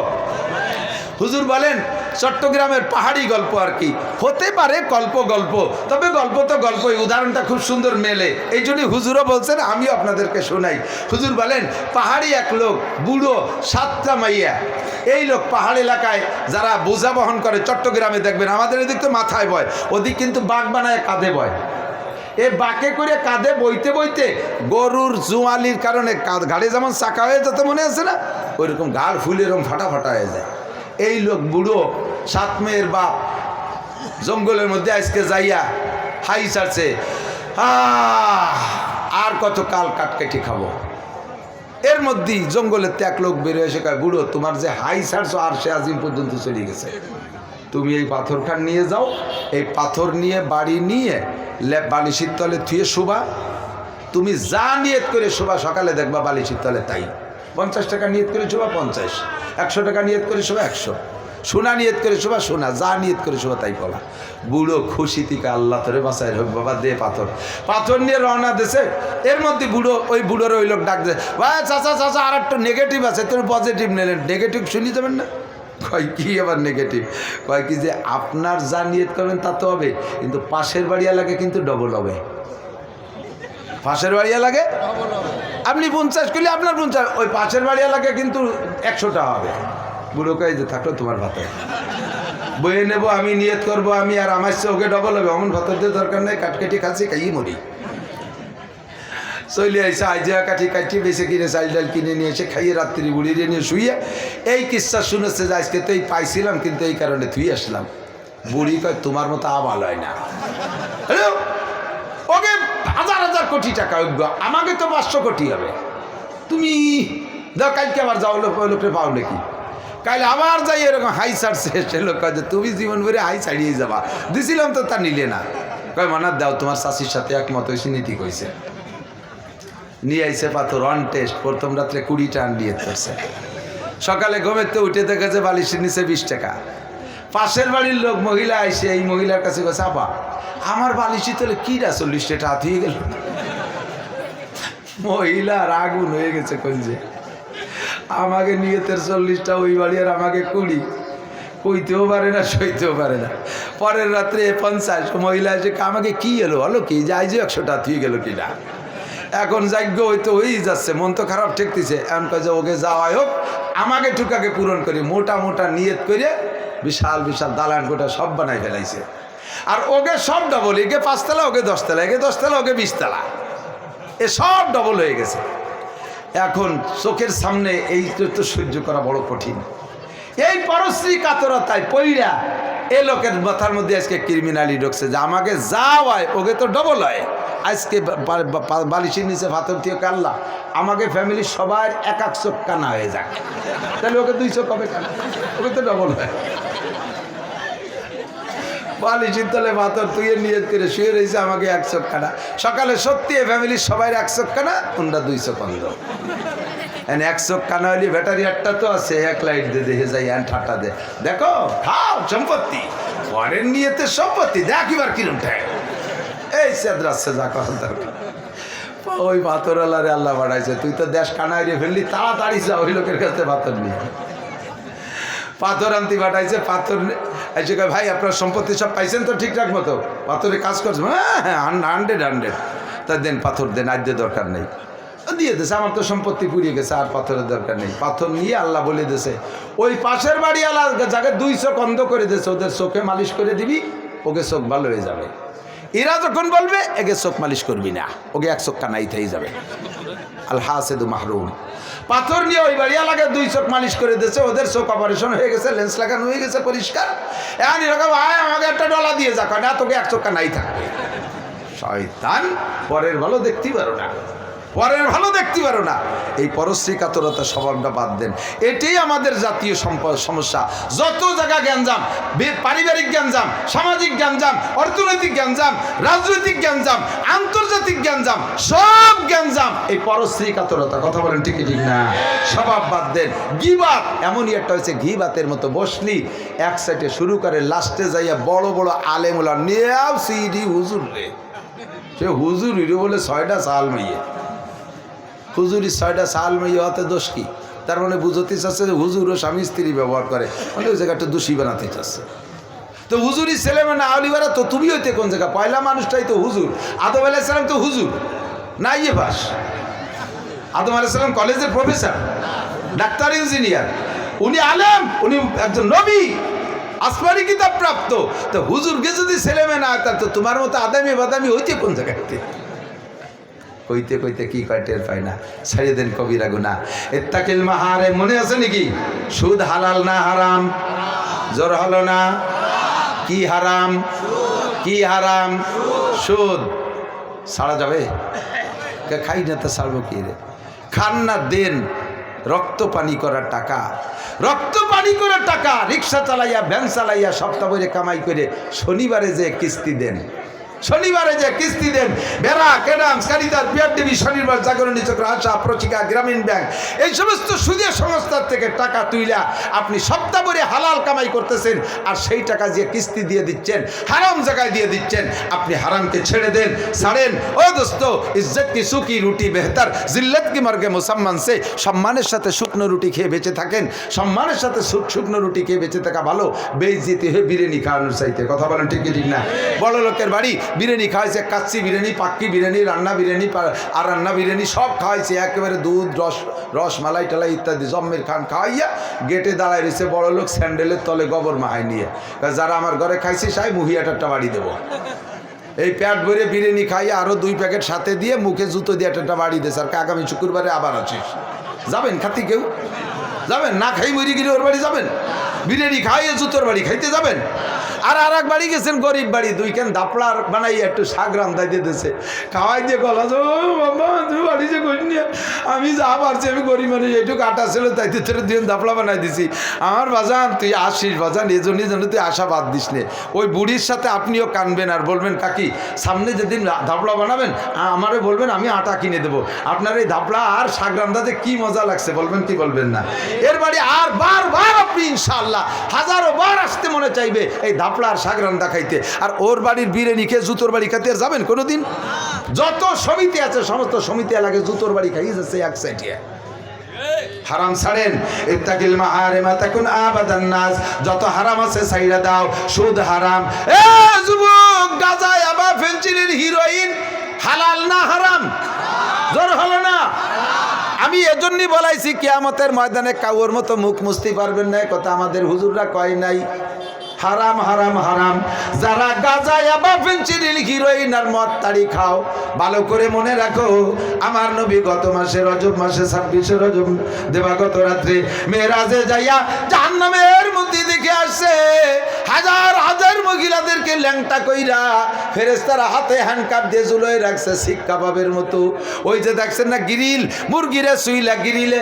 হুজুর বলেন চট্টগ্রামের পাহাড়ি গল্প আর কি, হতে পারে গল্প, তবে গল্প তো গল্পই, উদাহরণটা খুব সুন্দর মেলে, এই জন্যই হুজুরও বলছেন, আমিও আপনাদেরকে শোনাই। হুজুর বলেন পাহাড়ি এক লোক, বুড়ো, 7টা মাইয়া। এই লোক পাহাড় এলাকায় যারা বোঝা বহন করে, চট্টগ্রামে দেখবেন, আমাদের এদিক তো মাথায় বয়, ওদিক কিন্তু বাঘ বানায় কাঁধে বয়। এ বাঁকে করে কাঁধে বইতে গরুর জোয়ালির কারণে ঘাড়ে যেমন চাকা হয়ে যেতে মনে আছে না, ওইরকম ঘাড় ফুলে এরকম ফাটা হয়ে যায়। এই লোক বুড়ো, 7 মেয়ের বাপ, জঙ্গলের মধ্যে আজকে যাইয়া হাই ছাড়ছে, আর কত কাল কাটকেটে খাবো। এর মধ্যেই জঙ্গলের এক লোক বেরোয় এসে কয়, বুড়ো তোমার যে হাই ছাড়ছো আর সে আজিম পর্যন্ত চলে গেছে, তুমি এই পাথরখান নিয়ে যাও, এই পাথর নিয়ে বাড়ি নিয়ে বালিশির তলে থুয়ে শোবা, তুমি যা নিয়ত করে শোবা, সকালে দেখবা বালিশির তলে তাই। 50 টাকা নিয়ত করে শোবা 50, 100 টাকা নিয়ত করে শোবা 100, সোনা নিয়ত করে শোবা সোনা, যা নিয়ত করে শোবা তাই পাবা। বুড়ো খুশি থেকে আল্লাহ তোরে বাঁচায় হোক বাবা, দে পাথর নিয়ে রওনা দিছে। এর মধ্যে ওই বুড়োর ওই লোক ডাক দেয়, ভাই চাচা আর একটা নেগেটিভ আছে, তুমি পজিটিভ নিলেন, নেগেটিভ শুনি যাবেন না। কয় কি আবার নেগেটিভ? কয় কি যে আপনার যা নিয়ত করবেন তা তো হবে, কিন্তু পাশের বাড়িয়া লাগে কিন্তু ডবল হবে। পাশের বাড়িয়া লাগে আপনি 50 করলে আপনার 50, ওই পাশের বাড়িয়া লাগে কিন্তু 100টা হবে। বুড়ো কয় যে থাকলো তোমার ভাতে বয়ে নেবো, আমি নিয়ত করবো আমি, আর আমার চেয়ে ওকে ডবল হবে, অমন ভাতের দিয়ে দরকার নেই, কাটকেটি খাচ্ছি খাইয়ে মরি। চলে আইসে আইজা কাটি বেছে কিনে চাল ডাল কিনে নিয়ে এসে খাইয়ে রাত্রি বুড়িয়ে নিয়ে শুয়ে এই কিস্সা শুনেছে যে আজকে তো এই পাইছিলাম, কিন্তু এই কারণে তুই আসলাম। বুড়ি কয় তোমার মতো আবাল হয় না, ওকে 1000 কোটি টাকা, আমাকে তো 500 কোটি হবে, তুমি দাও কালকে আবার যাও, লোকটা পাও নাকি? কাল আবার যাই এরকম হাই ছাড়ছে, সে লোক কয় যে তুমি জীবন ভরে হাই ছাড়িয়ে যাবা, দিছিলাম তো তা নিলে না। কয় মানার দাও, তোমার চাষির সাথে একমত হয়েছে, নীতি কইছে। নিয়ে আইসে পাথর অন টেস্ট, প্রথম রাত্রে 20 টাকা দিয়ে করছে। সকালে ঘুমের তো উঠে দেখেছে বালিশের নিচে 20 টাকা। পাশের বাড়ির লোক মহিলা আইসে এই মহিলার কাছে কইছে, আপা আমার বালিশি তোলে কি রা 40 টাকা হাত হয়ে গেল। মহিলার আগুন হয়ে গেছে, কইছে আমাকে নিয়তের 40টা ওই বাড়ি আর আমাকে 20, কইতেও পারে না সইতেও পারে না। পরের রাত্রে 50 মহিলা এসে আমাকে কি এলো, হলো কি যাই যে 100 টাকা হয়ে গেল কিনা। এখন যাজ্ঞ হয়তো হয়েই যাচ্ছে, মন তো খারাপ ঠেকতেছে। এমন কয় যে ওকে যাওয়াই হোক, আমাকে টুকাকে পূরণ করি। মোটা মোটা নিয়ত করে বিশাল বিশাল দালান গোটা সব বানাই ফেলাইছে। আর ওকে সব ডবল, একে 5 তলা, ওকে 10 তলা, একে 10 তলা, ওকে 20 তলা, এ সব ডবল হয়ে গেছে। এখন চোখের সামনে এই তো সহ্য করা বড় কঠিন। এই পরশ্রী কাতরতায় পইরা এ লোকের মাথার মধ্যে আজকে ক্রিমিনালি ঢুকছে যে আমাকে যা হয় ওকে তো ডবল হয়। আজকে বালিশের নিচে পাথর দিয়ে কাল্লা, আমাকে ফ্যামিলির সবার এক চোখ কানা হয়ে যাক, তাহলে ওকে 2 চোখ হবে কানা, ওকে তো ডবল হয়। বালিশের তলে পাথর তুই নিয়ত করে শুয়ে রয়েছে আমাকে 1 চোখ কানা। সকালে সত্যি ফ্যামিলির সবাই 1 চোখ কানা, ওনরা 2 চোখ অন্ধ। 1 চোখ কানা হলে ব্যাটারি একটা তো আছে, 1 লাইট দিয়ে দেখে যাই ঠাট্টা দে, দেখো খাও সম্পত্তি, পরের নিয়েতে সম্পত্তি দেখ এবার কিরম ঠেক। এই সেদ্রাচ্ছে যা কথা দরকার। ওই পাথরওয়ালারে আল্লাহ বাড়াইছে, তুই তো দেশ কানাইরে ফেললি, তাড়াতাড়ি যা ওই লোকের কাছে পাথর নিয়ে। পাথর আনতে পাঠাইছে, পাথর এসে কয় ভাই আপনার সম্পত্তি সব পাইছেন তো ঠিকঠাক মতো, পাথরে কাজ করছে? হ্যাঁ 100 তা দেন পাথর দেন, আজ দরকার নেই, দিয়ে দিয়েছে। আমার তো সম্পত্তি পুড়িয়ে গেছে, আর পাথরের দরকার নেই। পাথর নিয়ে আল্লাহ বলে দিয়েছে ওই পাশের বাড়ি আল্লাহ যাকে 2 চোখ অন্ধ করে দিয়েছে, ওদের চোখে মালিশ করে দিবি, ওকে চোখ ভালো হয়ে যাবে। এরা যখন বলবে একে চোখ মালিশ করবি না, ওকে 1 চোখ কানাই থেকে যাবে। আল হাসেদু মাহরুম। পাথর নিয়ে ওই বাড়ি আলাকে 2 চোখ মালিশ করে দিয়েছে, ওদের চোখ অপারেশন হয়ে গেছে, লেন্স লাগানো হয়ে গেছে পরিষ্কার। এখন এরকম ভাই আমাকে একটা ডলা দিয়ে যা, না তোকে 1 চোখ কানাই থাকবে। শয়তান, পরের ভালো দেখতেই পারো না, পরের ভালো দেখতে পারো না। এই পরশ্রী কাতরতা স্বভাবটা বাদ দেন। এটাই আমাদের জাতীয় সমস্যা। যত জায়গা গ্যাঞ্জাম, পারিবারিক গ্যাঞ্জাম, সামাজিক গ্যাঞ্জাম, অর্থনৈতিক গ্যাঞ্জাম, রাজনৈতিক গ্যাঞ্জাম, আন্তর্জাতিক গ্যাঞ্জাম, সব গ্যাঞ্জাম এই পরশ্রী কাতরতা। কথা বলেন ঠিক ঠিক না? স্বভাব বাদ দেন। গীবাত এমনই একটা হয়েছে, গীবাতের মতো বসলি এক সাইডে শুরু করে, লাস্টে যাইয়া বড় বড় আলেমুলা নিয়ে সিডি হুজুর রে, সে হুজুর হিরো বলে 6টা সাল মাইয়ে, হুজুরি 6টা সাল মেয়ে হতে দোষ কি? তার মানে বুঝতে চাচ্ছে যে হুজুর ও স্বামী স্ত্রী ব্যবহার করে, মানে ওই জায়গাটা দোষী বানাতে চাচ্ছে। তো হুজুরি ছেলে মানে আউলিবারা তো তুমি হইতে কোন জায়গা? পয়লা মানুষটাই তো হুজুর। আদম আলাইহিস সালাম তো হুজুর না, ইয়ে বাস। আদম আলাইহিস সালাম কলেজের প্রফেসর, ডাক্তার, ইঞ্জিনিয়ার, উনি আলেম, উনি একজন নবী, আসমানি কিতাব প্রাপ্ত। তো হুজুরকে যদি ছেলে মেয়ে না হয়, তাহলে তো তোমার মতো আদামি বাদামি হইতে কোন জায়গাতে? কইতে কইতে কি কয় টের পায় না। ছেড়ে দেন কবিরা গুনাহ। ইত্তাকিল মাহারে, মনে আছে নাকি? সুদ হালাল না হারাম? জোর হলো না? কি হারাম? কি হারাম? সুদ। ছাড়া যাবে? খাই না তো ছাড়বো কি রে? খান না, দেন। রক্ত পানি করার টাকা, রক্ত পানি করার টাকা রিক্সা চালাইয়া, ভ্যান চালাইয়া, সপ্তাহ ভরে কামাই করে শনিবারে যে কিস্তি দেন, শনিবারে যে কিস্তি দেন, বেড়া, ক্যাডামস, কারিদার, পিআরডিবি, শনিবার, জাগরণী চক্র, আশা, প্রচিকা, গ্রামীণ ব্যাংক, এই সমস্ত সুদের সংস্থার থেকে টাকা তুইলা আপনি সপ্তাহ ভরে হালাল কামাই করতেছেন, আর সেই টাকা যে কিস্তি দিয়ে দিচ্ছেন, হারাম জায়গায় দিয়ে দিচ্ছেন। আপনি হারামকে ছেড়ে দেন, ছাড়েন। ও দোস্ত, ইজ্জত কি সুকি রুটি বেহতর, জিল্লত কি মর্গে মুসম্মান সে। সম্মানের সাথে শুকনো রুটি খেয়ে বেঁচে থাকেন, সম্মানের সাথে শুকনো রুটি খেয়ে বেঁচে থাকা ভালো, বেইজ্জতি হয়ে বিরিয়ানি খাওয়ানোর চাইতে। কথা বলেন ঠিক ঠিক না? বড় লোকের বাড়ি বিরিয়ানি খাওয়াইছে, কাচ্চি বিরিয়ানি, পাক্কি বিরিয়ানি, রান্না বিরিয়ানি, আর রান্না বিরিয়ানি সব খাওয়াইছে, একেবারে দুধ, রস মালাই টালাই ইত্যাদি জম্মের খান খাওয়াইয়া গেটে দাঁড়ায় রয়েছে বড় লোক, স্যান্ডেলের তলে গোবর মাহাই নিয়ে। যারা আমার ঘরে খাইছি সাই মুহিয়াটারটা বাড়ি দেবো। এই প্যাট ভরে বিরিয়ানি খাইয়া আরও 2 প্যাকেট সাথে দিয়ে মুখে জুতো দিয়ে একটা বাড়ি দিয়েছে। আর আগামী শুক্রবারে আবার আছিস, যাবেন খাতি? কেউ যাবেন না? খাই মরি গেলে ওর বাড়ি যাবেন? বিরিয়ানি খাইয়ে জুতোর বাড়ি খাইতে যাবেন? আর এক বাড়ি গেছেন গরিব বাড়ি, 2 কেন দাপড়ার বানাই একটু শাক রান্ধাই দিতেছে, খাওয়াই দিয়ে গলা বাবা তুই বাড়ি যে করি নিয়ে আমি যা পারছি, আমি গরিব মানুষ, এইটুকু আটা ছিল তাই তোর 2 দাপড়া বানাই দিছি। আমার বাজান তুই আসিস বাজান, এই জন্যই যেন তুই আশা বাদ দিস নে। ওই বুড়ির সাথে আপনিও কানবেন আর বলবেন কাকি সামনে যেদিন দাপড়া বানাবেন আমারে বলবেন, আমি আটা কিনে দেবো। আপনার এই দাপড়া আর শাক রান্ধাতে কি মজা লাগছে বলবেন কি বলবেন না? এর বাড়ি আর বারবার আপনি ইনশাআল্লাহ হাজারো বার আসতে মনে চাইবে এই দাপড়া আর শাক রান্না খাইতে। আর ওর বাড়ির বিরিয়ানি খেয়ে জুতোর বাড়ি খাইতে আর যাবেন কোনোদিন? যত সমিতি আছে সমস্ত সমিতি এলাকায় জুতোর বাড়ি খাইয়ে যাচ্ছে এক সাইডে। হারাম ছাড়েন, ইত্তাকিল মাহারিমা তাকুন আবাদান নাস, যত হারাম আছে ছাইড়া দাও। সুদ হারাম, এ যুবক গাঁজা ইয়াবা ফেনসিডিল হিরোইন হালাল না হারাম? জোর হলো না? আমি এজন্যই বলাইছি কিয়ামতের ময়দানে কাউর মতো মুখ মুছতে পারবেন না, কথা আমাদের হুজুররা কয় নাই। হারাম হারাম হারাম। যারা গাঁজা ইয়াবা ফেনসিডিল হিরোইন আর মদ তাড়ি খাও, ভালো করে মনে রাখো আমার নবী গত মাসে রজব মাসে 26 রজব দেবাগত রাত্রে মেরাজে যাইয়া জাহান্নামের মধ্যে দেখে আসছে হাজার হাজার মহিলাদেরকে ল্যাংটা কইরা ফেরেশতারা হাতে হ্যান্ডকাপ দিয়ে ঝুলোয় রাখছে শিক কাবাবের মতো। ওই যে দেখছেন না গিরিল, মুরগিরে শুইলা গিরিলে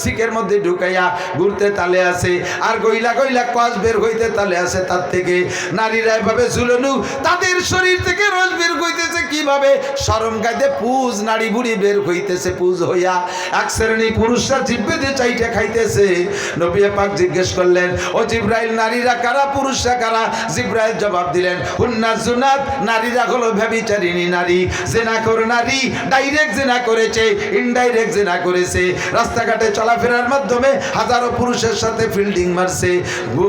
শিকের মধ্যে ঢুকাইয়া ঘুরতে তালে আছে, আর গইলা গইলা কস বের হইতে তালে আছে। তার থেকে নারীরা এভাবে ঝুলানো, তাদের শরীর থেকে রস বের হইতেছে কিভাবে? শরম গাইতে পুজ নারী বুড়ি বের হইতেছে পুজ হইয়া। এক শ্রেণী পুরুষরা জিব্বে দিয়ে চাইটা খাইতেছে। নবী পাক জিজ্ঞেস করলেন, ও জিব্রাইল নারীরা কারা পুরুষরা কারা? জিব্রাইল জবাব দিলেন, হুন্না জুনাত, নারীরা হলো ব্যভিচারিণী নারী, জেনাখোর নারী, ডাইরেক্ট জেনা করেছে, ইনডাইরেক্ট জেনা করেছে, রাস্তাঘাটে চলাফেরার মাধ্যমে হাজারো পুরুষের সাথে ফিল্ডিং মারছে,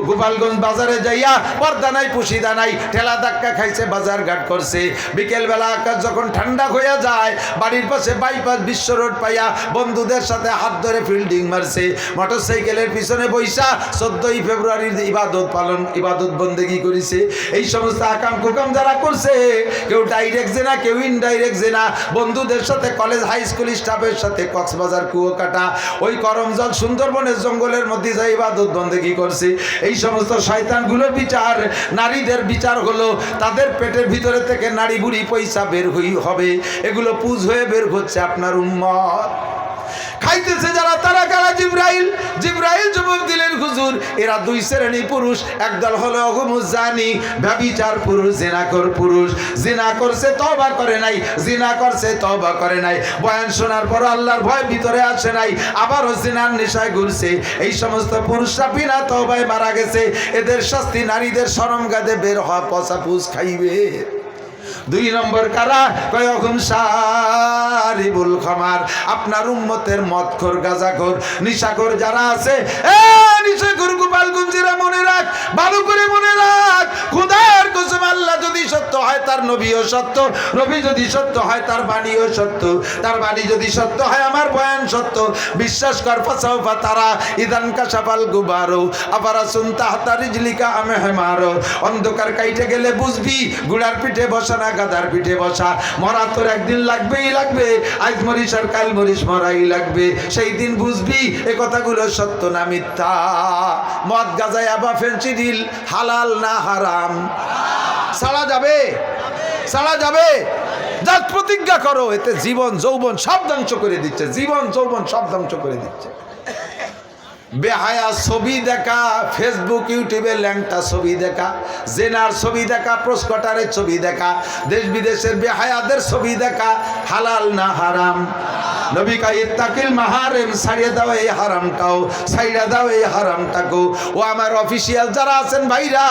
গোপালগঞ্জ বাজারে যাইয়া পর্দা নাই পুশিদা নাই ঠেলা ধাক্কা খাইছে, বাজার ঘাট করছে। বিকেলবেলা আকাশ যখন ঠান্ডা হয়ে যায় বাড়ির পাশে বাইপাস বিশ্ব রোড পাইয়া বন্ধুদের সাথে হাত ধরে ফিল্ডিং মারছে, মোটরসাইকেলের পিছনে বৈশা 14ই ফেব্রুয়ারির ইবাদত বন্দেগি করেছে। এই সমস্ত আকাম কুকাম যারা করছে, কেউ ডাইরেক্ট জেনা, কেউ ইনডাইরেক্ট জেনা, বন্ধুদের সাথে কলেজ হাই স্কুল স্টাফের সাথে কক্সবাজার কুয়াকাটা ওই করমজল সুন্দরবনের জঙ্গলের মধ্যে যা ইবাদত বন্দেগি করছে। এই সমস্ত শয়তানগুলোর বিচার, নারীদের বিচার হলো তাদের পেটের ভিতরে থেকে নারী বুড়ি পয়সা বের হবে, এগুলো পুজ হয়ে বের হচ্ছে আপনার উম্মত। খাইতেছে যারা তারা কারা? জিব্রাইল। জিব্রাইল জবাব দিলেন, হুজুর এরা 2 শ্রেণী পুরুষ, একদল হলো অগমুজানি ব্যভিচার পুরুষ, জিনাকর পুরুষ, জিনা করছে তওবা করে নাই, জিনা করছে তওবা করে নাই, বয়ান শোনার পর আল্লাহর ভয় ভিতরে আসে নাই, আবারও জিনার নেশায় ঘুরছে। এই সমস্ত পুরুষরা বিনা তওবায় মারা গেছে, এদের শাস্তি নারীদের শরম গাদে বের হওয়া পচা পুজ খাইবে। 2 নম্বর কারা? কয়খন সারিবুল খামার, আপনার উম্মতের মদখোর, গাঁজাখোর, নিশাখোর যারা আছে, এ নিশাখোর গোপালগঞ্জেরা মনে রাখ, ভালো করে মনে রাখ, খোদার কসম আল্লাহ যদি সত্য হয় তার নবীও সত্য, নবী যদি সত্য হয় তার বাণীও সত্য, তার বাণী যদি সত্য হয় আমার বয়ান সত্য। বিশ্বাস কর, ফাসাউফা তারা ইদান কাশাফাল গুবারো আবার সুনতা হাতারিজলিকা আমে হেমারো, অন্ধকার কাইটে গেলে বুঝবি গুড়ার পিঠে বসা না গাদার পিঠে বসা। মরা তোর একদিন লাগবেই লাগবে, আজ মরিস আর কাল মরিস, মরাই লাগবে, সেই দিন বুঝবি এ কথাগুলো সত্য না মিথ্যা। মদ গাঁজা ইয়াবা ফেনসিডিল হালাল না হারাম? ছাড়া যাবে? ছাড়া যাবে? যার প্রতিজ্ঞা করো, এতে জীবন যৌবন সব ধ্বংস করে দিচ্ছে, জীবন যৌবন সব ধ্বংস করে দিচ্ছে। বেহায়া ছবি দেখা, ফেসবুক ইউটিউবে ল্যাংটা ছবি দেখা, জেনার ছবি দেখা, প্রস্কটারের ছবি দেখা, দেশ বিদেশের বেহায়াদের ছবি দেখা, হালাল না হারাম? নবী কয় ইত্তাকিল মাহারিম, ছাড়িয়ে দাও এই হারামটাও, ছাইড়া দাও এই হারামটাকেও। ও আমার অফিসিয়াল যারা আছেন ভাইরা,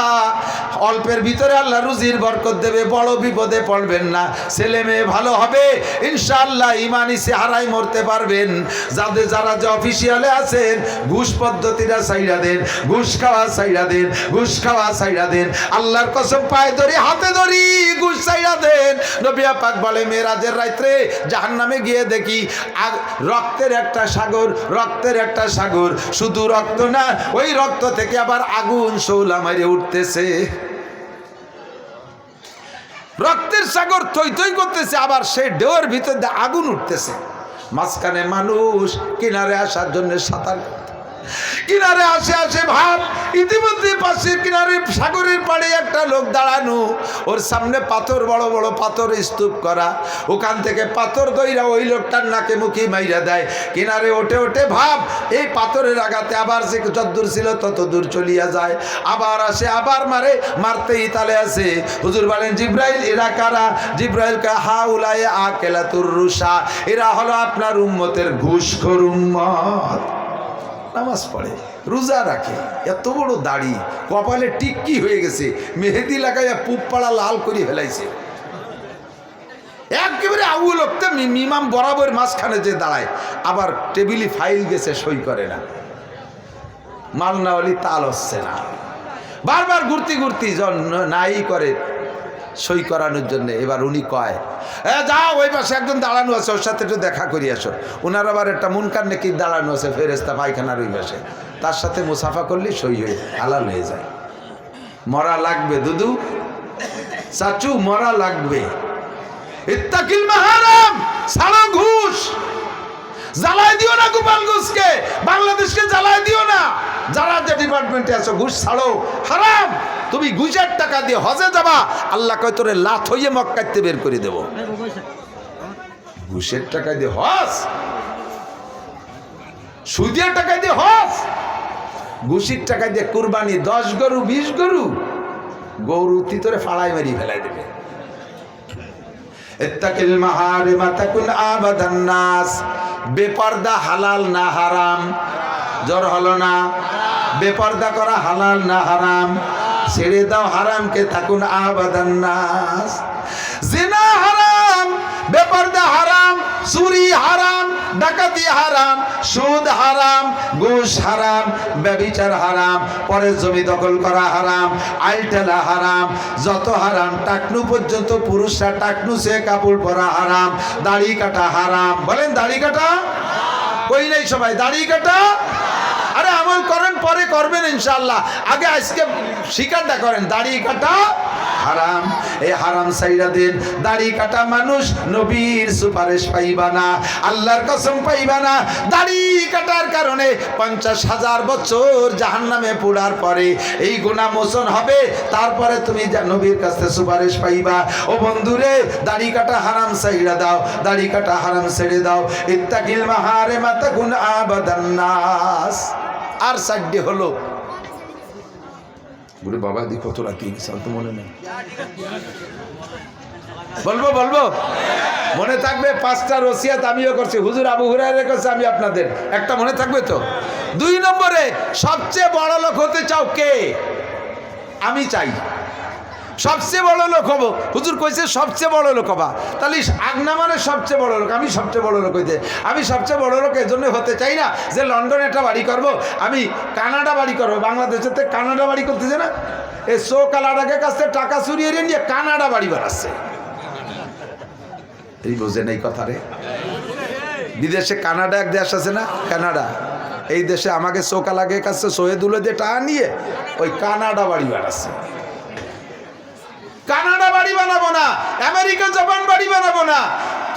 অল্পের ভিতরে আল্লাহ রুজির বরকত দেবে, বড় বিপদে পড়বেন না, ছেলে মেয়ে ভালো হবে ইনশাআল্লাহ, ইমানি চেহারায় মরতে পারবেন। যারা যে অফিসিয়ালে আছেন ঘুষ পদ্ধতিটা ছাইড়া দেন, ঘুষ খাওয়া ছাইড়া দেন, ঘুষ খাওয়া ছাইড়া দেন, আল্লাহর কসম পায়ে ধরি হাতে ধরি ঘুষ ছাইড়া দেন। নবী পাক বলে মেরাজের রাত্রে জাহান্নামে গিয়ে দেখি রক্তের একটা সাগর, রক্তের একটা সাগর, শুধু রক্ত না, ওই রক্ত থেকে আবার আগুন শৌলা মারে উঠতেছে, রক্তের সাগর থই থই করতেছে, আবার সেই ঢেউয়ের ভিতর দিয়ে আগুন উঠতেছে। মাঝখানে মানুষ কিনারে আসার জন্য সাঁতার, কিনারে আসে আসে ভাব ইতিমধ্যে পাশের কিনারে সাগরের পাড়ে একটা লোক দাঁড়ানো, ওর সামনে পাথর, বড় বড় পাথর স্তূপ করা, ওখান থেকে পাথর দইরা ওই লোকটার নাকে মুখে মাইরা দেয়। কিনারে ওঠে ওঠে ভাব এই পাথরের আঘাতে আবার সে যতদূর ছিল তত দূর চলিয়া যায়, আবার আসে আবার মারে, মারতেই তালে আসে। হুজুর বলেন জিব্রাইল এরা কারা? জিব্রাইল কা হাউলায়ে আকেলাতুর রুশা, এরা হলো আপনার উম্মতের ঘুষখোর উম্মত। নামাজ পড়ে, রোজা রাখে, এত বড় দাড়ি, কপালে টিক্কি হয়ে গেছে, মেহেদি লাগাইয়া পুপ পাড়া লাল করে ফেলাইছে, একেবারে আউল লোকটা মিমাম বরাবর মাঝখানে যে দাঁড়ায়, আবার টেবিলে ফাইল গেছে সই করে না, মালনাওয়ালি তাল হচ্ছে না, বারবার ঘুরতি ঘুরতি নাই করে সই করানোর জন্য। এবার উনি কয় যাও ওই পাশে একজন দাঁড়ানো আছে, ওর সাথে একটু দেখা করি আসো। ওনার আবার একটা মুনকার নেকি দাঁড়ানো আছে ফেরেস্তা পায়খানার ওই পাশে, তার সাথে মুসাফা করলে সই হয়ে হালাল হয়ে যায়। মরা লাগবে দুদু, চাচু মরা লাগবে। ইত্তাকিল মাহারাম, ছাড়ো ঘুষ, জ্বালায় দিও না গোপালগঞ্জকে, বাংলাদেশকে জ্বালায় দিও না। যারা যে ডিপার্টমেন্টে আছো ঘুষ ছাড়ো, হারাম। তুমি ঘুষের টাকা দিয়ে হজে যাবা, আল্লাহ কয় তোরে লাথ হইয়ে মক্কাতে বের করে দেব। ঘুষের টাকা দিয়ে হজ, সুদের টাকা দিয়ে হজ, ঘুষির টাকা দিয়ে কুরবানি 10 গরু 20 গরু, গরু তিতরে ফাড়াই মারি ফেলাই দেবে। ইত্তাকিল মাহারিমা তাকুন আবাদান নাস, বেপর্দা হালাল না হারাম? জোর হলো না? বেপর্দা করা হালাল না হারাম? ছেড়ে দাও হারামকে, তাকুন আবাদান নাস। জিনা হারাম, বেপর্দা হারাম, চুরি হারাম, ডাকাতি হারাম, সুদ হারাম, ঘুষ হারাম, ব্যভিচার হারাম, পরের জমি দখল করা হারাম, আইলটেলা হারাম, যত হারাম, টাকনু পর্যন্ত পুরুষরা টাকনু সে কাপড় পরা হারাম, দাড়ি কাটা হারাম। বলেন দাড়ি কাটা? কই নাই সবাই দাড়ি কাটা? আরে আমল করেন পরে করবেন ইনশাআল্লাহ, আগে আজকে স্বীকারটা করেন দাড়ি কাটা হারাম। এই হারাম সাইরা দেন। দাড়ি কাটা মানুষ নবীর সুপারিশ পাইবা না, আল্লাহর কসম পাইবা না। দাড়ি কাটার কারণে 50,000 বছর জাহান্নামে পোড়ার পরে এই গুনাহ মোচন হবে, তারপরে তুমি নবীর কাছে সুপারিশ পাইবা। ও বন্ধুরে, দাড়ি কাটা হারাম সাইরা দাও, দাড়ি কাটা হারাম ছেড়ে দাও। ইত্তাকিল মাহারিমা তাকুন আবাদান নাস। আর সাইডে হলো বলে বাবা দি কত রাখি তো মনে নেই, বলবো বলবো মনে থাকবে। 5টা ওসিয়াত আমিও করছি, হুজুর আবু হুরায়রা করছে, আমি আপনাদের একটা মনে থাকবে তো। 2 নম্বরে, সবচেয়ে বড় লোক হতে চাও কে? আমি চাই সবচেয়ে বড় লোক হবো। হুজুর কইছে সবচেয়ে বড় লোক হবা, তাহলে আগনা মানে সবচেয়ে বড় লোক। আমি সবচেয়ে বড় লোক হইতে, আমি সবচেয়ে বড় লোক এই জন্য হতে চাই না যে লন্ডনে একটা বাড়ি করব, আমি কানাডা বাড়ি করবো। বাংলাদেশেতে কানাডা বাড়ি করতেছে না, এই সো কালাডাকে কাছে টাকা চুরিয়ে নিয়ে কানাডা বাড়ি বানাচ্ছে। এই বোঝেন এই কথা রে? বিদেশে কানাডা এক দেশ আছে না, কানাডা, এই দেশে আমাকে সোকালাগে কাছে শহীদুলে দিয়ে টাকা নিয়ে ওই কানাডা বাড়ি বানাচ্ছে। কানাডা বাড়ি বানাবো না, আমেরিকা জাপান বাড়ি বানাবো না,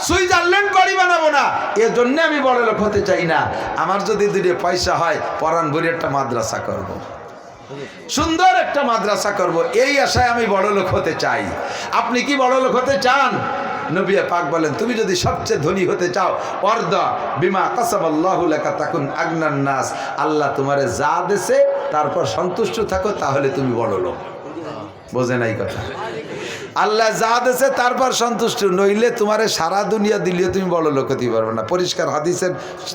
সুইজারল্যান্ড বাড়ি বানাবো না। এর জন্য আমি বড় লোক হতে চাই না। আমার যদি 2 পয়সা হয়, পরান ভরে একটা মাদ্রাসা করব, সুন্দর একটা মাদ্রাসা করব, এই আশায় আমি বড় লোক হতে চাই। আপনি কি বড় লোক হতে চান? নবী পাক বলেন, তুমি যদি সবচেয়ে ধনী হতে চাও, ওয়ারদা বিমা কাসাবাল্লাহু লাকা তাকুন আগনান নাস, আল্লাহ তোমারে যা দেছে তারপর সন্তুষ্ট থাকো, তাহলে তুমি বড় লোক। বোঝেন এই কথা? আল্লাহ যা দেছে তারপর সন্তুষ্ট, নইলে তোমারে সারা দুনিয়া দিলেও তুমি বড় লোক হতে পারবে না। পরিষ্কার হাদিসের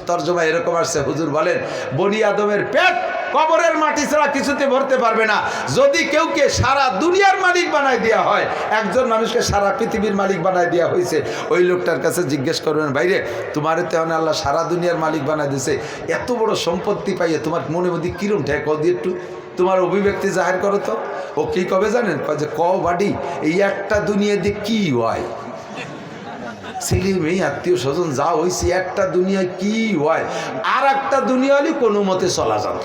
তরজমা এরকম আসছে, হুজুর বলেন বনি আদমের পেট কবরের মাটি ছাড়া কিছুতে ভরতে পারবে না। যদি কেউকে সারা দুনিয়ার মালিক বানায় দেওয়া হয়, একজন মানুষকে সারা পৃথিবীর মালিক বানায় দেওয়া হয়েছে, ওই লোকটার কাছে জিজ্ঞেস করবেন, ভাইরে তোমারে তো আল্লাহ সারা দুনিয়ার মালিক বানায় দিয়েছে, এত বড় সম্পত্তি পাইয়ে তোমার মনে মধ্যে কিরম ঠেক দিয়ে একটু তোমার অভিব্যক্তি জাহির করো তো। ও কি কবে জানেন? যে বাড়ি এই একটা দুনিয়া দিয়ে কি হয়, ছেলে মেয়ে আত্মীয় স্বজন যা হয়েছে, একটা দুনিয়ায় কি হয়, আর একটা দুনিয়া হলে কোনো মতে চলা যেত।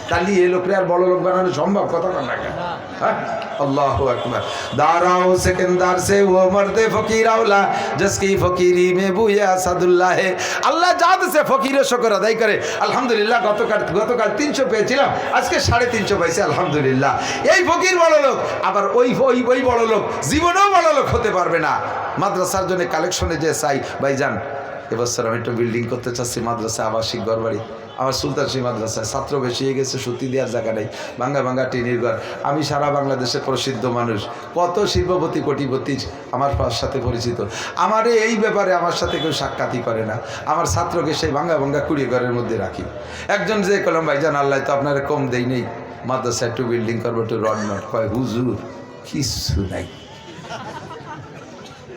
তাহলে এই লোকরে আর বড় লোক বানানো সম্ভব? কথা কন না কেন? अल्लाहु अकबर। दाराओ सिकंदर से वो मर्दे फकीर औला जिसकी फकीरी में बुया सादुल्लाह है। আল্লাহ জাদ সে ফকিরের শুকর আদায় করে। আলহামদুলিল্লাহ গতকাল 300 পেয়েছিলাম, আজকে 350 পাইছি আলহামদুলিল্লাহ। এই ফকির বড় লোক, আবার ওই বড় লোক জীবনেও বড় লোক হতে পারবে না। মাদ্রাসার জন্য কালেকশনে যে চাই ভাইজান, এবছর আমি একটা বিল্ডিং করতে চাচ্ছি, মাদ্রাসা আবাসিক ঘরবাড়ি। আমার সুলতানশী মাদ্রাসায় ছাত্র বেশি হয়ে গেছে, সত্যি দেওয়ার জায়গা নেই, ভাঙ্গা ভাঙ্গা টিনের ঘর। আমি সারা বাংলাদেশে প্রসিদ্ধ মানুষ, কত শিল্পপতি কোটিপতি আমার সাথে পরিচিত। আমার এই ব্যাপারে আমার সাথে কেউ সাক্ষাৎই করে না। আমার ছাত্রকে সেই ভাঙ্গা ভাঙ্গা কুড়িয়ে ঘরের মধ্যে রাখি। একজন যে কলম ভাইজান আল্লাহ তো আপনারা কম দেই নেই, মাদ্রাসায় একটু বিল্ডিং করবো, একটু রড নট কয় হুজুর কিচ্ছু নাই,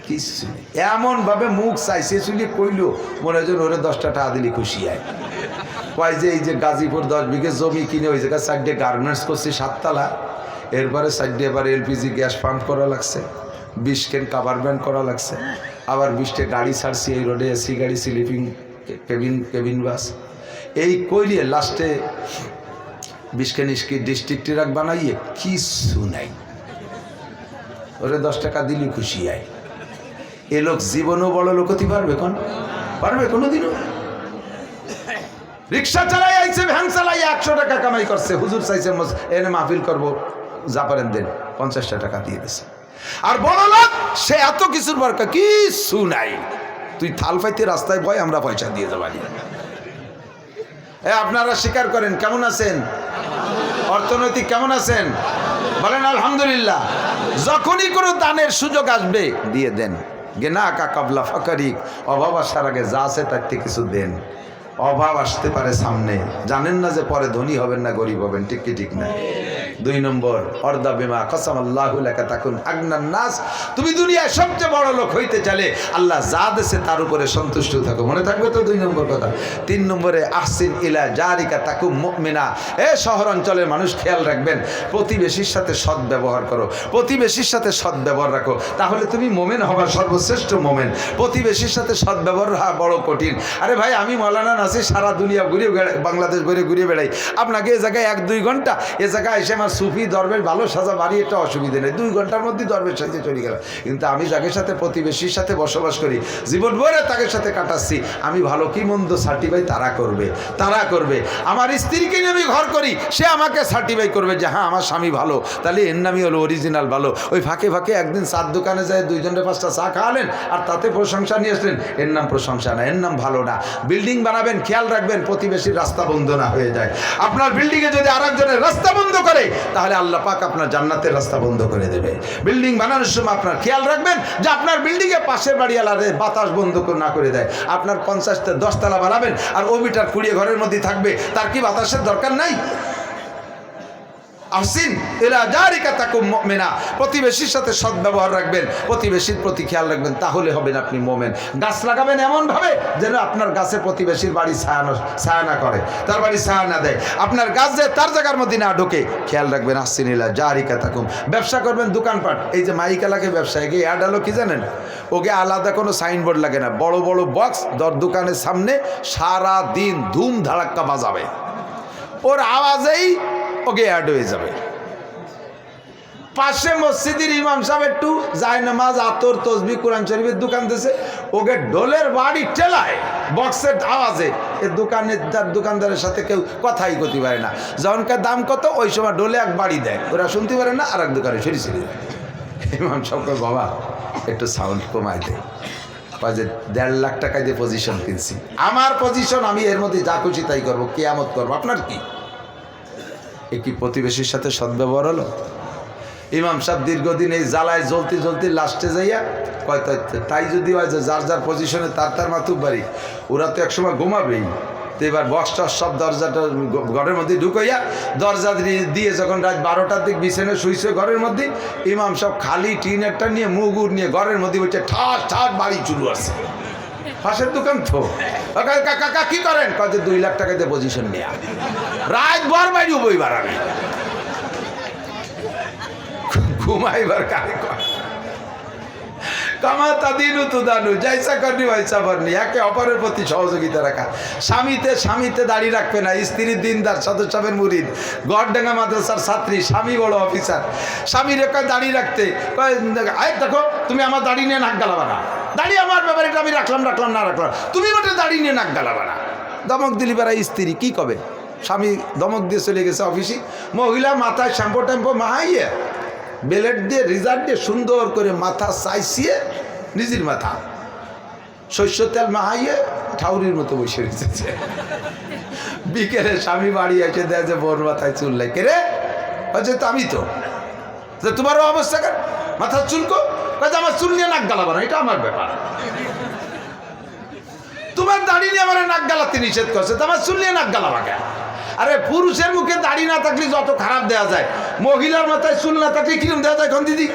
কিচ্ছু নেই। এমনভাবে মুখ চাইছে চুলিয়ে কইল মনে হয় ওরে 10টা টাকা দিলে খুশি হয়। কয় যে এই যে গাজীপুর 10 বিঘে জমি কিনে ওই জায়গায় 4টে গার্মেন্টস করছি 7 তলা, এরপরে 4টে এবার এলপিজি গ্যাস পাম্প করা লাগছে, 20 কেন কাভার ব্যান্ড করা লাগছে, আবার 20টে গাড়ি ছাড়ছি এই রোডে, এসি গাড়ি, স্লিপিং কেবিন বাস, এই কইলে লাস্টে 20 কেন ডিস্ট্রিক্ট ট্রাক বানাইয়ে কিছু নাই, ওরে 10 টাকা দিলে খুশি হয়। এ লোক জীবনও বড় লোক হতে পারবে? কোন পারবে কোনোদিনও? রিক্সা চালাই আইছে, ভ্যান চালাই 100 টাকা কামাই করছে, হুজুর চাইছে এনে মাহফিল করবো, যা পারেন দেন, 50টা টাকা দিয়ে দিছে। আর বড় লোক সে এত কিছুর বারকা কিছু নাই, তুই থাল পাইতে রাস্তায় ভয়, আমরা পয়সা দিয়ে যাবানি। আপনারা স্বীকার করেন কেমন আছেন? অর্থনৈতিক কেমন আছেন? বলেন আলহামদুলিল্লাহ। যখনই কোনো দানের সুযোগ আসবে দিয়ে দেন। গেনা কা কাবলা ফাকারিক, অভাব আসার আগে যা আছে তার থেকে কিছু দেন। অভাব আসতে পারে সামনে, জানেন না যে পরে ধনী হবেন না গরিব হবেন, ঠিক কি ঠিক না? 2 নম্বর অর্দা বিমা কসামাল্লাহু লাকা তাকুন আগনান নাস, তুমি দুনিয়ায় সবচেয়ে বড় লোক হইতে চাইলে আল্লাহ যা দেশে তার উপরে সন্তুষ্ট থাকো, মনে থাকবে তো 2 নম্বর কথা। 3 নম্বরে আহসিন ইলা জারিকা তাকুম মুমিনা, শহর অঞ্চলের মানুষ খেয়াল রাখবেন, প্রতিবেশীর সাথে সৎ ব্যবহার করো, প্রতিবেশীর সাথে সৎ ব্যবহার রাখো, তাহলে তুমি মোমেন হবার সর্বশ্রেষ্ঠ মোমেন। প্রতিবেশীর সাথে সৎ ব্যবহার হওয়া বড় কঠিন। আরে ভাই আমি মৌলানা নাসির সারা দুনিয়া ঘুরে বাংলাদেশ ঘুরে বেড়াই, আপনাকে এ জায়গায় 1-2 ঘন্টা এ জায়গায় এসে আমার সুফি দরবেশ ভালো সাজা বাড়ি, একটা অসুবিধা নেই, 2 ঘন্টার মধ্যে দরবেশ সাথে চলে গেল। কিন্তু আমি যাকে সাথে প্রতিবেশীর সাথে বসবাস করি, জীবন ভরে তাদের সাথে কাটাচ্ছি, আমি ভালো কি মন্দ সার্টিফাই তারা করবে। আমার স্ত্রীকে নিয়ে আমি ঘর করি, সে আমাকে সার্টিফাই করবে যে হ্যাঁ আমার স্বামী ভালো, তাহলে এর নামই হলো অরিজিনাল ভালো। ওই ফাঁকে ফাঁকে একদিন চার দোকানে যায় 2 জনের 5টা চা খাওয়ালেন আর তাতে প্রশংসা নিয়ে আসলেন, এর নাম প্রশংসা না, এর নাম ভালো না। বিল্ডিং বানাবেন, খেয়াল রাখবেন প্রতিবেশীর রাস্তা বন্ধ না হয়ে যায়। আপনার বিল্ডিংয়ে যদি আরেকজনের রাস্তা বন্ধ করে তাহলে আল্লাহ পাক আপনার জান্নাতের রাস্তা বন্ধ করে দেবে। বিল্ডিং বানানোর সময় আপনার খেয়াল রাখবেন যে আপনার বিল্ডিংয়ে পাশের বাড়িওয়ালাদের বাতাস বন্ধ না করে দেয়। আপনার 50টা 10 তলা বানাবেন আর ও মিটার 20 ঘরের মধ্যে থাকবে, তার কি বাতাসের দরকার নাই? আহসিন ইলা জারিকা তাকুম মুমিনা, প্রতিবেশীর সাথে সৎ ব্যবহার রাখবেন, প্রতিবেশীর প্রতি খেয়াল রাখবেন, তাহলে হবেন আপনি মোমেন। গাছ লাগাবেন এমন ভাবে যেন আপনার গাছে প্রতিবেশীর বাড়ি ছায়া না করে, তার বাড়ি ছায়া না দেয়, আপনার গাছ যে তার জায়গার মধ্যে না ঢোকে, খেয়াল রাখবেন। আহসিন ইলা জারিকা তাকুম। ব্যবসা করবেন, দোকানপাট, এই যে মাইকা লাগে ব্যবসায় গিয়ে অ্যাড আলো কি জানেন, ওকে আলাদা কোনো সাইনবোর্ড লাগে না, বড় বড় বক্স দোকানের সামনে সারা দিন ধুম ধাড়াক্কা বাজাবে, ওর আওয়াজেই ওকে অ্যাড হয়ে যাবে। পাশে মসজিদের ইমাম সাহেব একটু জায়নামাজ, আতর, তসবি, কোরআন শরীফের দোকান দিয়েছে, ওকে ঢোলের বাড়ি ঠেলায় বক্সের আওয়াজে দোকানদারের সাথে কেউ কথাই করতে পারে না। যখনকার দাম কত ওই সময় ঢোলে এক বাড়ি দেয়, ওরা শুনতে পারে না, আর এক দোকানে সরি ইমাম সাহেবকে বাবা একটু সাউন্ড কমাই দেয়, যে 1.5 লাখ টাকায় দিয়ে পজিশন কিনছি, আমার পজিশন, আমি এর মধ্যে যা খুশি তাই করবো, কিয়ামত করবো, আপনার কি? এ কি প্রতিবেশীর সাথে সদ্ব্যবহার হলো? ইমাম সাহেব দীর্ঘদিন এই জ্বালায় জ্বলতে লাস্টে যাইয়া কয় তাই যদি হয় যে যার যার পজিশনে তার মাতুব বাড়ি, ওরা তো একসময় ঘুমাবেই, তো এবার বক্সটা সব দরজাটা ঘরের মধ্যে ঢুকাইয়া দরজা দিয়ে যখন রাত 12টার দিক বিছানে শুইছে ঘরের মধ্যে, ইমাম সাহেব খালি টিন একটা নিয়ে মুগুর নিয়ে ঘরের মধ্যে বলছে ঠাস ঠাস বাড়ি চুরু আছে, পাশের দোকান তো কাকা কি করেন, কাজে 2 লাখ টাকা দিয়ে পজিশন নেয়া, রাত ভর বাড়ি বই বাড়াবে, ঘুমাইবার কারে কামা তাদিনু তুদানু, জাইসা করনি ওয়াইসা করনি, একে অপরের প্রতি সহযোগিতা রাখা। স্বামীতে দাড়ি রাখবে না, স্ত্রীর দিনদার সদর সাহেবের মুরিদ, গড়ডাঙ্গা মাদ্রাসার ছাত্রী, স্বামী বড় অফিসার, স্বামীর কয় দাড়ি রাখতে, কয় দেখো তুমি আমার দাড়ি নিয়ে নাক গালাবা না, দাড়ি আমার ব্যাপারে আমি রাখলাম না রাখলাম, তুমি ওটা দাড়ি নিয়ে নাক গালাবা না। দমক দিলি বেড়া স্ত্রী কি কবে, স্বামী দমক দিয়ে চলে গেছে অফিসে, মহিলা মাথায় শ্যাম্পু ট্যাম্পু মাহাইয়ে বেলেট দিয়ে রিজার্ভ দিয়ে সুন্দর করে মাথা চাইছিয়ে নিজের মাথা শস্য তেল মাহাইয়ে ঠাউরির মতো বসে রেখেছে। বিকেলে স্বামী বাড়ি এসে দেয় যে বোর মাথায় চুল লাই, কে রে? হচ্ছে তো আমি তো, তোমারও অবস্থা কেন, মাথার চুলকো, আমার চুল নিয়ে নাক গালাবো না, এটা আমার ব্যাপার। তোমার দাড়ি নিয়ে আমার নাক গালাতে নিষেধ করছে, তো আমার চুল নিয়ে নাক গালাবা কেন? আরে পুরুষের মুখে দাড়ি না থাকলে যত খারাপ দেওয়া যায়, মহিলার মাথায় চুল না থাকলে কিরম দেওয়া যায়? কোন দিদি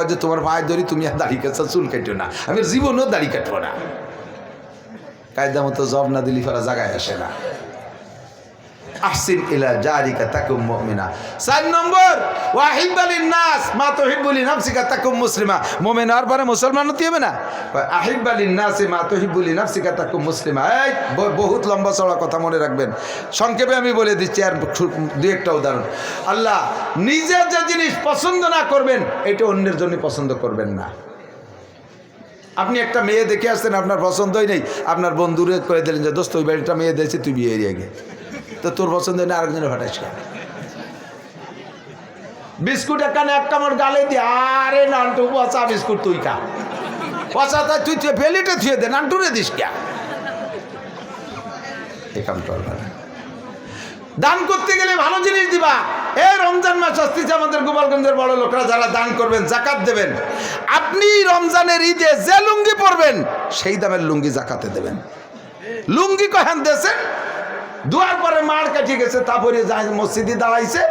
যে তোমার ভাই ধরি তুমি আর দাড়ি কাটছো, চুল কাটো না, আমি জীবনেও দাড়ি কাটবো না। কায়দা মতো জব না দিলি ফেরা জায়গায় আসে না। আহসিন ইলা জারিকা তাকুম মুমিনা। 4 নম্বর ওয়াহিব্বালিন নাস মা তুহিব্বুলি নাফসিকা তাকুম মুসলিমা। মুমিন আর পরে মুসলমান হতে হবে না, আহিব্বালিন নাস মা তুহিব্বুলি নাফসিকা তাকুম মুসলিমা। এই বহুত লম্বা চড়া কথা মনে রাখবেন, সংক্ষেপে আমি বলে দিচ্ছি আর দু একটা উদাহরণ। আল্লাহ নিজে যে জিনিস পছন্দ না করবেন এটা অন্যের জন্য পছন্দ করবেন না। আপনি একটা মেয়ে দেখে আসছেন, আপনার পছন্দ হয় নাই, আপনার বন্ধুরে করে দিলেন যে দোস্ত ওই বাড়িটা মেয়ে দিয়েছে তুই বিয়ে এরিয়ে গে, তো তোর পছন্দ হয় না, আরেকজনের ফাটাইস। বিস্কুট একখানে এক কামড় গালে দিয়ে, আরে নান্টু পচা বিস্কুট তুই খা, পচা তাই তুই ফেলিটে থুয়ে দে, নান্টুরে দিস কে? এই কাম করবে না। দান করতে গেলে ভালো জিনিস দিবা। এই রমজান মাস আসতেছে, আমাদের গোপালগঞ্জের বড় লোকরা যারা দান করবেন, জাকাত দেবেন, আপনি রমজানের ঈদে যে লুঙ্গি পরবেন সেই দামের লুঙ্গি জাকাতে দেবেন। লুঙ্গি কহেন দেশেন দুয়ার পরে মার কাটিয়ে গেছে, তারপরে যায় মসজিদে দাঁড়াইছে,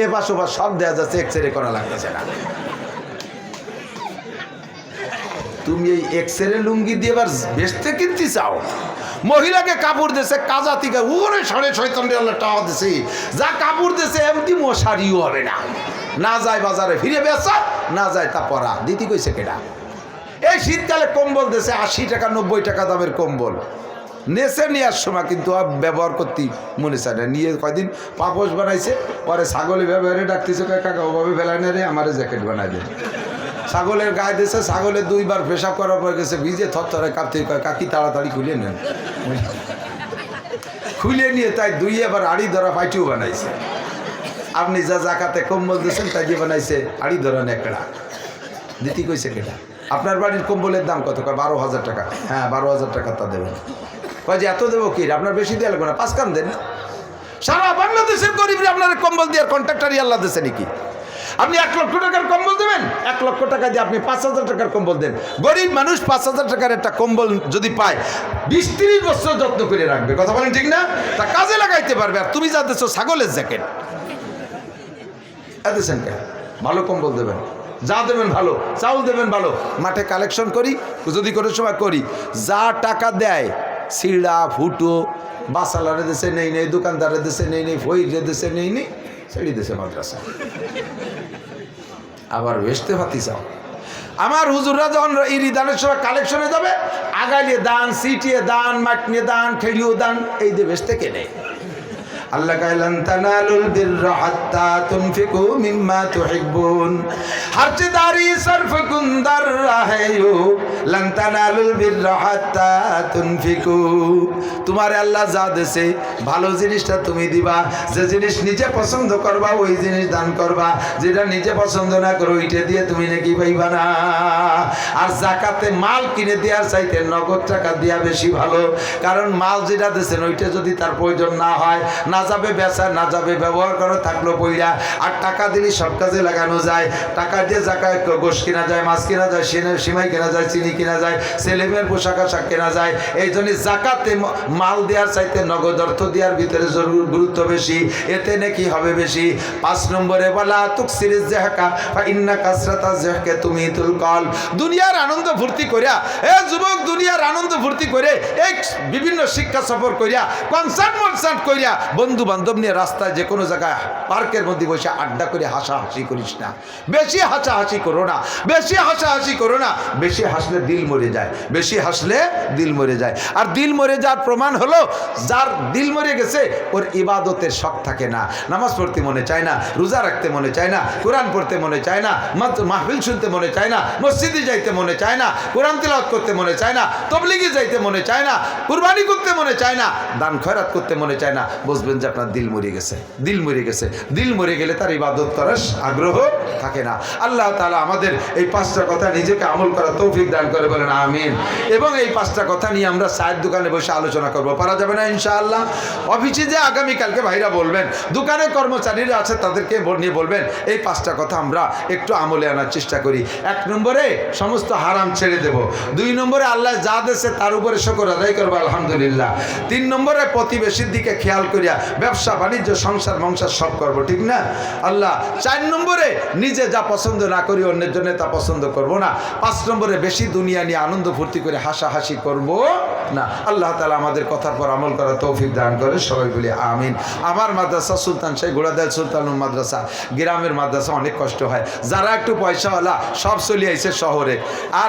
এপাশ ওপাশ সব দেওয়া যাচ্ছে, এক্সরে করা লাগতেছে না। তুমি এই এক্সরে লুঙ্গি দিয়ে এবার বেচতে কিনতে চাও? মহিলাকে কাপড় দেশে কাজা থেকে ওরে 6.5 টাকা দিছে, যা কাপড় দেশে এমনি মশারিও হবে না, না যায় বাজারে ফিরে বেচা, না যায় তা পরা দিতি কইছে কেটা। এই শীতকালে কম্বল দেশে 80 টাকা 90 টাকা দামের কম্বল নেচে নেওয়ার সময় কিন্তু ব্যবহার করতে মনে চায় না। নিয়ে কয়দিন পাপোশ বানাইছে, পরে ছাগলে ব্যবহারে ডাকতেছে, কাকা ওভাবে ফেলায় না রে, আমার জ্যাকেট বানাই দেন। ছাগলের গায়ে দিয়েছে, ছাগলের 2 বার পেশাব করার পর গেছে ভিজে থরথরে কাঁপতে, কাকি তাড়াতাড়ি খুলে নেন। খুলে নিয়ে তাই 2 এবার আড়ি ধরা পাইটিও বানাইছে। আপনি যা জাকাতে কম্বল দিয়েছেন তাই দিয়ে বানাইছে আড়ি ধরা নেকড়া। দিতি কইছে কেটা? আপনার বাড়ির কম্বলের দাম কত? 12,000 টাকা। হ্যাঁ 12,000 টাকা তা দেবেন। কয় যে এত দেবো কি, আপনার বেশি দেওয়া লাগবে না, 5 কান দেন। সারা বাংলাদেশের গরিবরা আপনার কম্বল দিয়ে কন্ট্রাক্টারই আল্লাহ দিয়েছে নাকি? আপনি 1 লক্ষ টাকার কম্বল দেবেন, 1 লক্ষ টাকা দিয়ে আপনি 5,000 টাকার কম্বল দেন। গরিব মানুষ 5,000 টাকার একটা কম্বল যদি পায় 20-30 বছর যত্ন করে রাখবে। কথা বলেন ঠিক না? তা কাজে লাগাইতে পারবে। আর তুমি যা দিচ্ছ ছাগলের জ্যাকেট এদেছেন কেন? ভালো কম্বল দেবেন, যা দেবেন ভালো, চাউল দেবেন ভালো। মাঠে কালেকশন করি, যদি কোনো সময় করি, যা টাকা দেয় সিড়া ফুটো বাসালারে দেশে নেই নেই, দোকানদারের দেশে নেই নেই, ফইরের দেশে নেই নেই, ছেড়ে দেশে মাদ্রাসা। আবার বেচতে পাতি চাও। আমার হুজুররা যখন এই দানের সময় কালেকশনে যাবে, আগালিয়ে দান, সিটিয়ে দান, মাটনিয়ে দান, খেড়িও দান, এই দিয়ে বেচতে কেনে। আল্লাহ কাইলান তানালুল বিররা হাত্তা তুনফিকু মিম্মা তুহিব্বুন, হারদারি সরফকুন দাররাহেয়ু লান তানালুল বিররা হাত্তা তুনফিকু। তোমার আল্লাহ যা দেশে ভালো জিনিসটা তুমি দিবা, যে জিনিস নিজে পছন্দ করবা ওই জিনিস দান করবা, যেটা নিজে পছন্দ না করো ওইটা দিয়ে তুমি নাকি পাইবা না। আর জাকাতে মাল কিনে দেওয়ার চাইতে নগদ টাকা দেওয়া বেশি ভালো, কারণ মাল যেটা দেশেন ওইটা যদি তার প্রয়োজন না হয়, না যাবে বেচা, না যাবে ব্যবহার করো, থাকলো পইরা। আর টাকা দিলে সব কাজে লাগানো যায়। টাকা দিয়ে জাকায় গোশ কিনা যায়, মাছ কিনা যায়, সিমাই কেনা যায়, চিনি কিনা যায়, ছেলেমেয়ের পোশাক আশাক কেনা যায়। এই জন্য জাকাতে মাল দেওয়ার চাইতে নগদ অর্থ দেওয়ার ভিতরে গুরুত্ব বেশি, এতে নাকি হবে বেশি। 5 নম্বরে বলা তুকসিরিজ জাহকা ফা ইন্না কাসরাতা জাহকা তুমিতুল কল। দুনিয়ার আনন্দ ফুর্তি করিয়া, এ যুবক, দুনিয়ার আনন্দ ফুর্তি করে এই বিভিন্ন শিক্ষা সফর করিয়া, কনসার্ট করিয়া বন্ধু বান্ধব নিয়ে রাস্তায় যে কোনো জায়গায় পার্কের মধ্যে বসে আড্ডা করে হাসাহাসি করিস না, বেশি হাসাহাসি করো না, বেশি হাসাহাসি করো না। বেশি হাসলে দিল মরে যায়, বেশি হাসলে দিল মরে যায়। আর দিল মরে যাওয়ার প্রমাণ হলো, যার দিল মরে গেছে ওর ইবাদতের শখ থাকে না, নামাজ পড়তে মনে চায় না, রোজা রাখতে মনে চায় না, কোরআন পড়তে মনে চায় না, মাহফিল শুনতে মনে চায় না, মসজিদে যাইতে মনে চায় না, কোরআন তিলাওয়াত করতে মনে চায় না, তবলিগে যাইতে মনে চায় না, কুরবানি করতে মনে চায় না, দান খয়রাত করতে মনে চায় না। বুঝবেন যে আপনার দিল মরে গেছে, দিল মরে গেছে। দিল মরে গেলে তার ইবাদত করার আগ্রহ থাকে না। আল্লাহ তাআলা আমাদের এই 5টা কথা নিজেকে আমল করার তৌফিক দান করে, বলেন আমিন। এবং এই 5টা কথা নিয়ে আমরা চায়ের দোকানে বসে আলোচনা করব, পারা যাবে না ইনশাআল্লাহ? অফিসে যে আগামীকালকে ভাইরা বলবেন, দোকানে কর্মচারীরা আছে তাদেরকে নিয়ে বলবেন, এই 5টা কথা আমরা একটু আমলে আনার চেষ্টা করি। 1 নম্বরে সমস্ত হারাম ছেড়ে দেব। 2 নম্বরে আল্লাহ যা দিয়েছে তার উপরে শুকর আদায় করবো, আলহামদুলিল্লাহ। 3 নম্বরে প্রতিবেশীর দিকে খেয়াল করিয়া ব্যবসা বাণিজ্য সংসার মংসার সব করব, ঠিক না আল্লাহ? 4 নম্বরে নিজে যা পছন্দ না করি অন্যের জন্য তা পছন্দ করব না। 5 নম্বরে বেশি দুনিয়া নিয়ে আনন্দ ফুর্তি করে হাসাহাসি করব না। আল্লাহ তাআলা আমাদের কথার পর আমল করার তৌফিক দান করে, সবাই বলি আমিন। আমার মাদ্রাসা সুলতান শাহ ঘোড়াদেল সুলতানুল মাদ্রাসা, গ্রামের মাদ্রাসা অনেক কষ্ট হয়। যারা একটু পয়সাওয়ালা সব চলে আইছে শহরে, আর